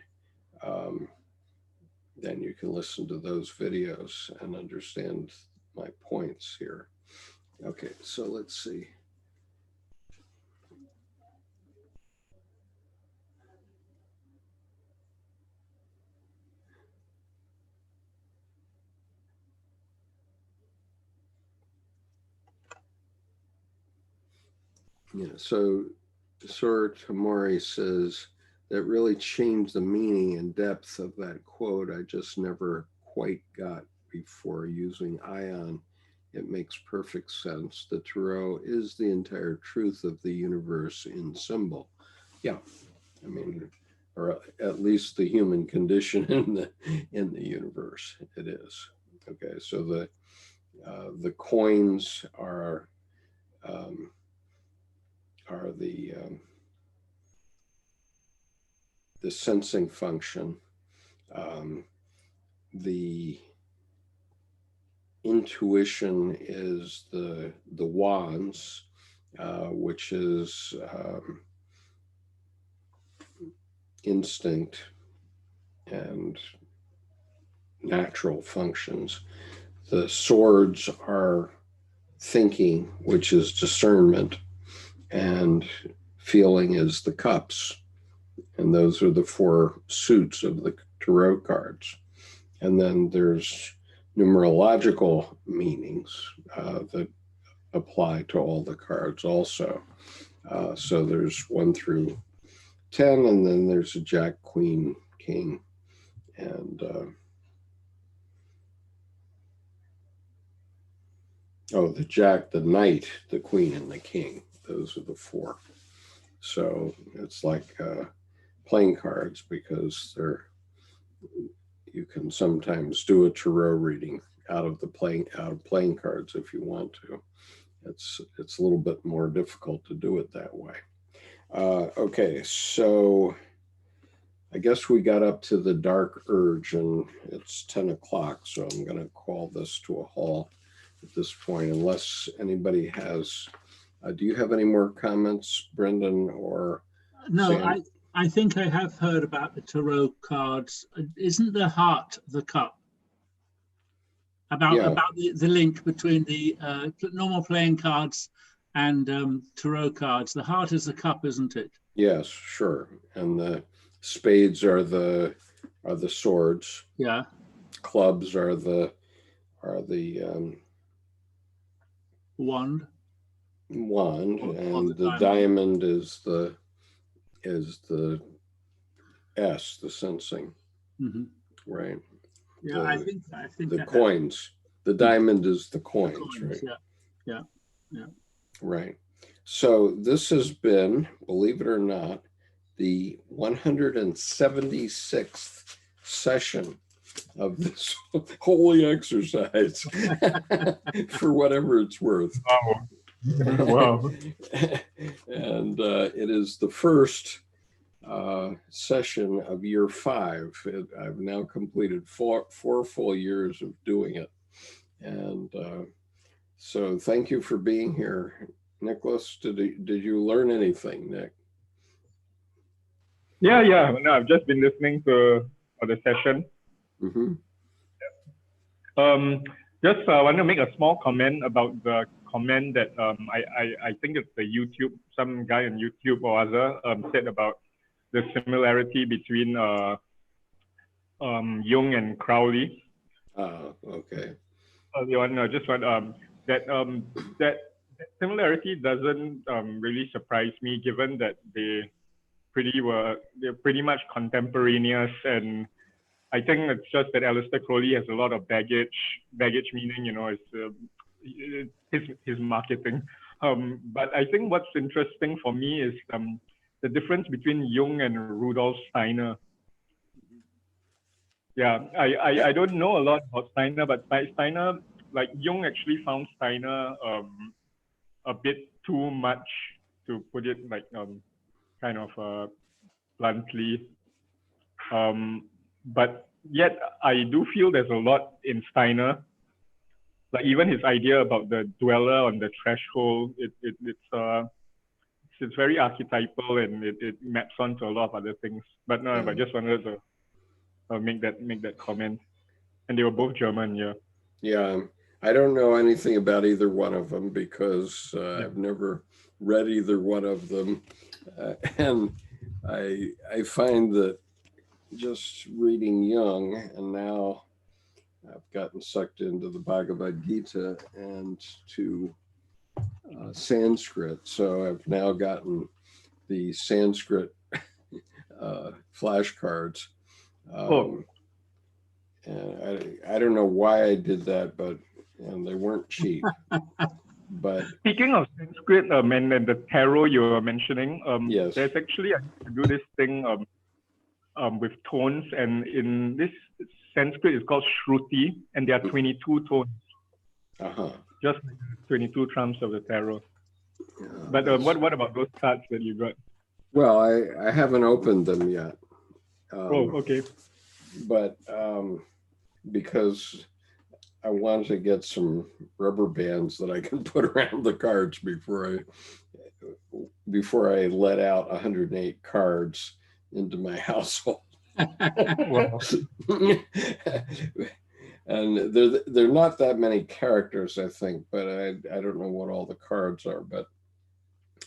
you can listen to those videos and understand my points here. Okay, so let's see. Yeah, so Sir Tamori says that really changed the meaning and depth of that quote. I just never quite got before using ion. It makes perfect sense. The tarot is the entire truth of the universe in symbol. Yeah, I mean, or at least the human condition in the universe. It is. Okay, so the coins are the sensing function. The intuition is the wands, which is instinct and natural functions. The swords are thinking, which is discernment, and feeling is the cups. And those are the four suits of the tarot cards. And then there's numerological meanings that apply to all the cards also. So there's 1 through 10, and then there's a Jack, Queen, King, and the Jack, the Knight, the Queen, and the King. Those are the four. So it's like playing cards, because you can sometimes do a tarot reading out of playing cards if you want to. It's a little bit more difficult to do it that way. Okay, so I guess we got up to the dark urge, and it's 10 o'clock, so I'm going to call this to a halt at this point, unless anybody has. Do you have any more comments, Brendan, or No, Sam? I think I have heard about the tarot cards. Isn't the heart the cup? About the link between the normal playing cards and tarot cards. The heart is the cup, isn't it? Yes, sure. And the spades are the swords. Yeah. Clubs are the Wand. And the diamond is the S, the sensing. Mm-hmm. Right. Yeah, I think the coins. The diamond is the coins, right? Yeah. Right. So this has been, believe it or not, the 176th session of this holy exercise for whatever it's worth. Wow. Wow. And it is the first session of year 5. I've now completed four full years of doing it. And so thank you for being here, Nicholas. Did you learn anything, Nick? Yeah. No, I've just been listening to the session. Mm-hmm. Just want to make a small comment about the comment that I think it's the YouTube, some guy on YouTube or other said about the similarity between Jung and Crowley. Okay. Just want that similarity doesn't really surprise me, given that they're pretty much contemporaneous, and I think it's just that Aleister Crowley has a lot of baggage meaning, it's his marketing. But I think what's interesting for me is the difference between Jung and Rudolf Steiner. Yeah, I don't know a lot about Steiner, but Steiner, like Jung actually found Steiner a bit too much, to put it like kind of bluntly. But yet I do feel there's a lot in Steiner. Like even his idea about the dweller on the threshold, it's very archetypal, and it maps onto a lot of other things. But no, I just wanted to make that comment. And they were both German, yeah. Yeah, I don't know anything about either one of them, because I've never read either one of them, and I find that just reading Jung, and now I've gotten sucked into the Bhagavad Gita and to Sanskrit. So I've now gotten the Sanskrit flashcards. And I don't know why I did that, but they weren't cheap. But speaking of Sanskrit and the tarot you were mentioning, yes, there's actually, I do this thing with tones, and in this Sanskrit is called Shruti, and there are 22 tones. Just like 22 trumps of the tarot. Yeah, but what about those cards that you got? Well, I haven't opened them yet. Okay. But because I want to get some rubber bands that I can put around the cards before I let out 108 cards into my household. Wow. And there are not that many characters, I think, but I don't know what all the cards are. But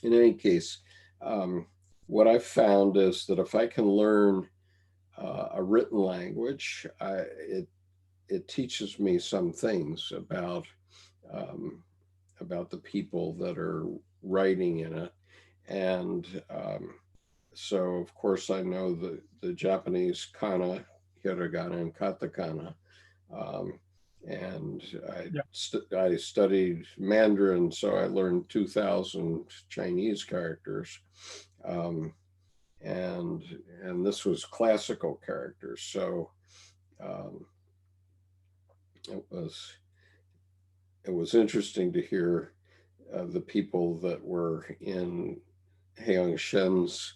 in any case, what I've found is that if I can learn a written language, it teaches me some things about the people that are writing in it. And so, of course, I know the Japanese kana, hiragana, and katakana. And I studied Mandarin, so I learned 2,000 Chinese characters. And this was classical characters. So it was interesting to hear the people that were in Heung Shen's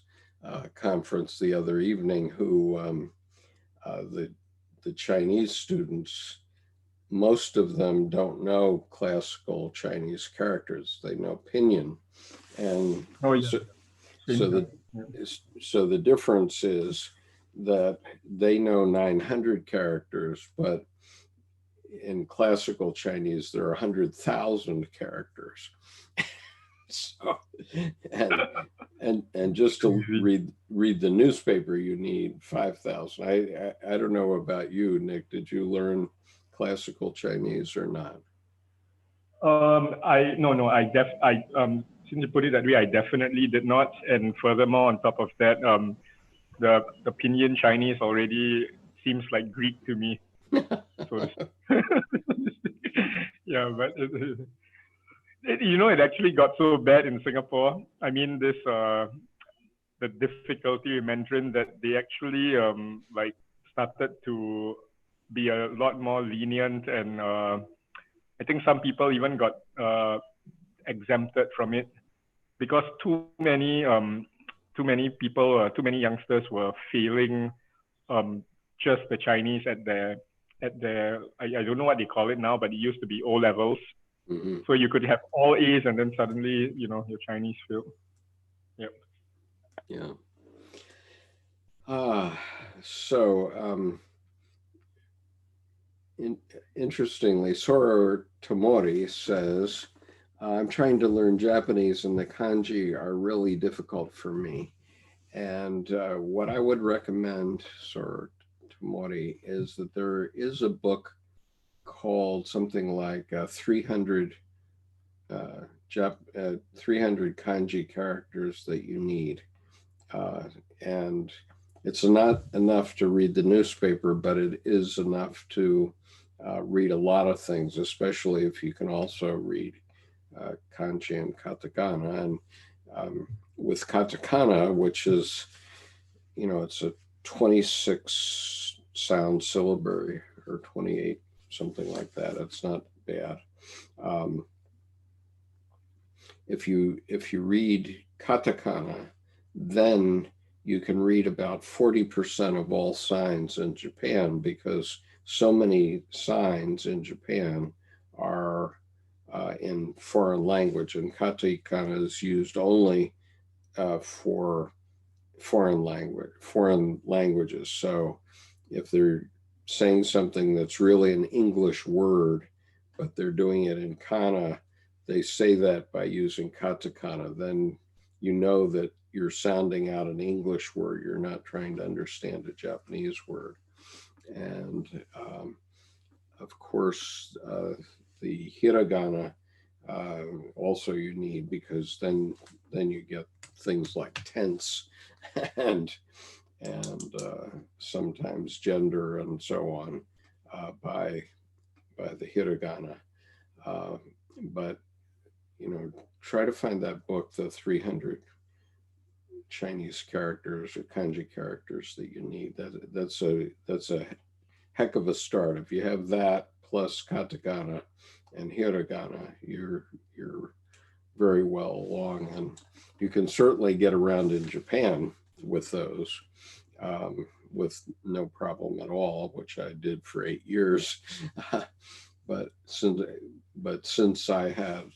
conference the other evening, who the Chinese students, most of them don't know classical Chinese characters. They know pinyin, and so the difference is that they know 900 characters, but in classical Chinese there are 100,000 characters. So, and just to read the newspaper, you need 5,000. I don't know about you, Nick. Did you learn classical Chinese or not? Since you put it that way, I definitely did not. And furthermore, on top of that, the pinyin Chinese already seems like Greek to me. So, yeah, but it actually got so bad in Singapore. I mean, the difficulty in Mandarin, that they actually started to be a lot more lenient, and I think some people even got exempted from it because too many people, too many youngsters were failing just the Chinese at their I don't know what they call it now, but it used to be O levels. Mm-hmm. So you could have all A's and then suddenly your Chinese failed. Yep. Yeah. So interestingly, Soro Tomori says, I'm trying to learn Japanese and the kanji are really difficult for me. And what I would recommend, Soro Tomori, is that there is a book called something like 300 kanji characters that you need. And it's not enough to read the newspaper, but it is enough to read a lot of things, especially if you can also read kanji and katakana. And with katakana, which is, it's a 26 sound syllabary or 28, something like that. It's not bad. If you read katakana, then you can read about 40% of all signs in Japan, because so many signs in Japan are in foreign language, and katakana is used only for foreign languages. So if they're saying something that's really an English word, but they're doing it in kana, they say that by using katakana, then you know that you're sounding out an English word. You're not trying to understand a Japanese word. And of course, the hiragana also you need, because then you get things like tense and sometimes gender and so on by the hiragana. But try to find that book, the 300 Chinese characters or kanji characters that you need. That's a heck of a start. If you have that plus katakana and hiragana, you're very well along, and you can certainly get around in Japan with those with no problem at all, which I did for 8 years. But since I have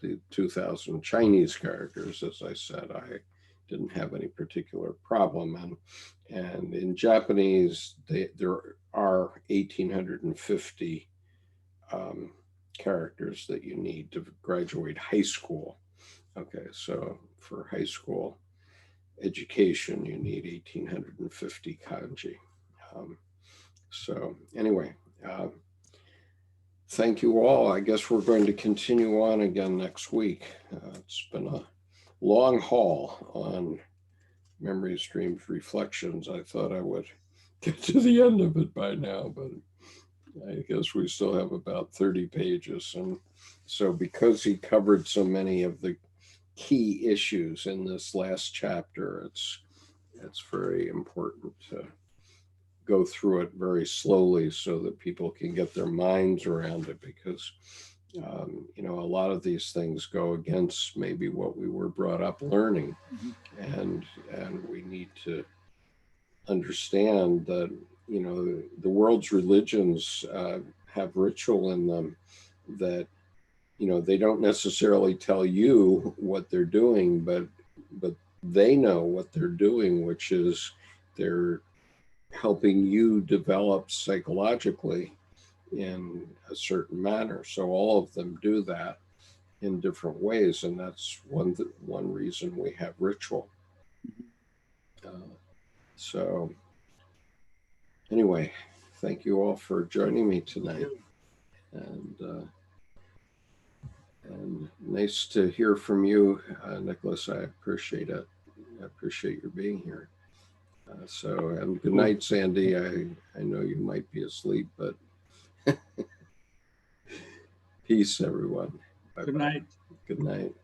the 2,000 Chinese characters, as I said, didn't have any particular problem. And in Japanese, there are 1,850 characters that you need to graduate high school. Okay, so for high school education, you need 1,850 kanji. So anyway, thank you all. I guess we're going to continue on again next week. It's been a long haul on Memory Streams Reflections. I thought I would get to the end of it by now, but I guess we still have about 30 pages. And so because he covered so many of the key issues in this last chapter, it's very important to go through it very slowly so that people can get their minds around it, because you know, a lot of these things go against maybe what we were brought up learning. And we need to understand that, you know, the world's religions have ritual in them that, you know, they don't necessarily tell you what they're doing, but they know what they're doing, which is they're helping you develop psychologically in a certain manner. So all of them do that in different ways, and that's one reason we have ritual. So anyway, thank you all for joining me tonight, and nice to hear from you, Nicholas. I appreciate it. I appreciate your being here. And good night, Sandy. I know you might be asleep, but peace, everyone. Bye-bye. Good night. Good night.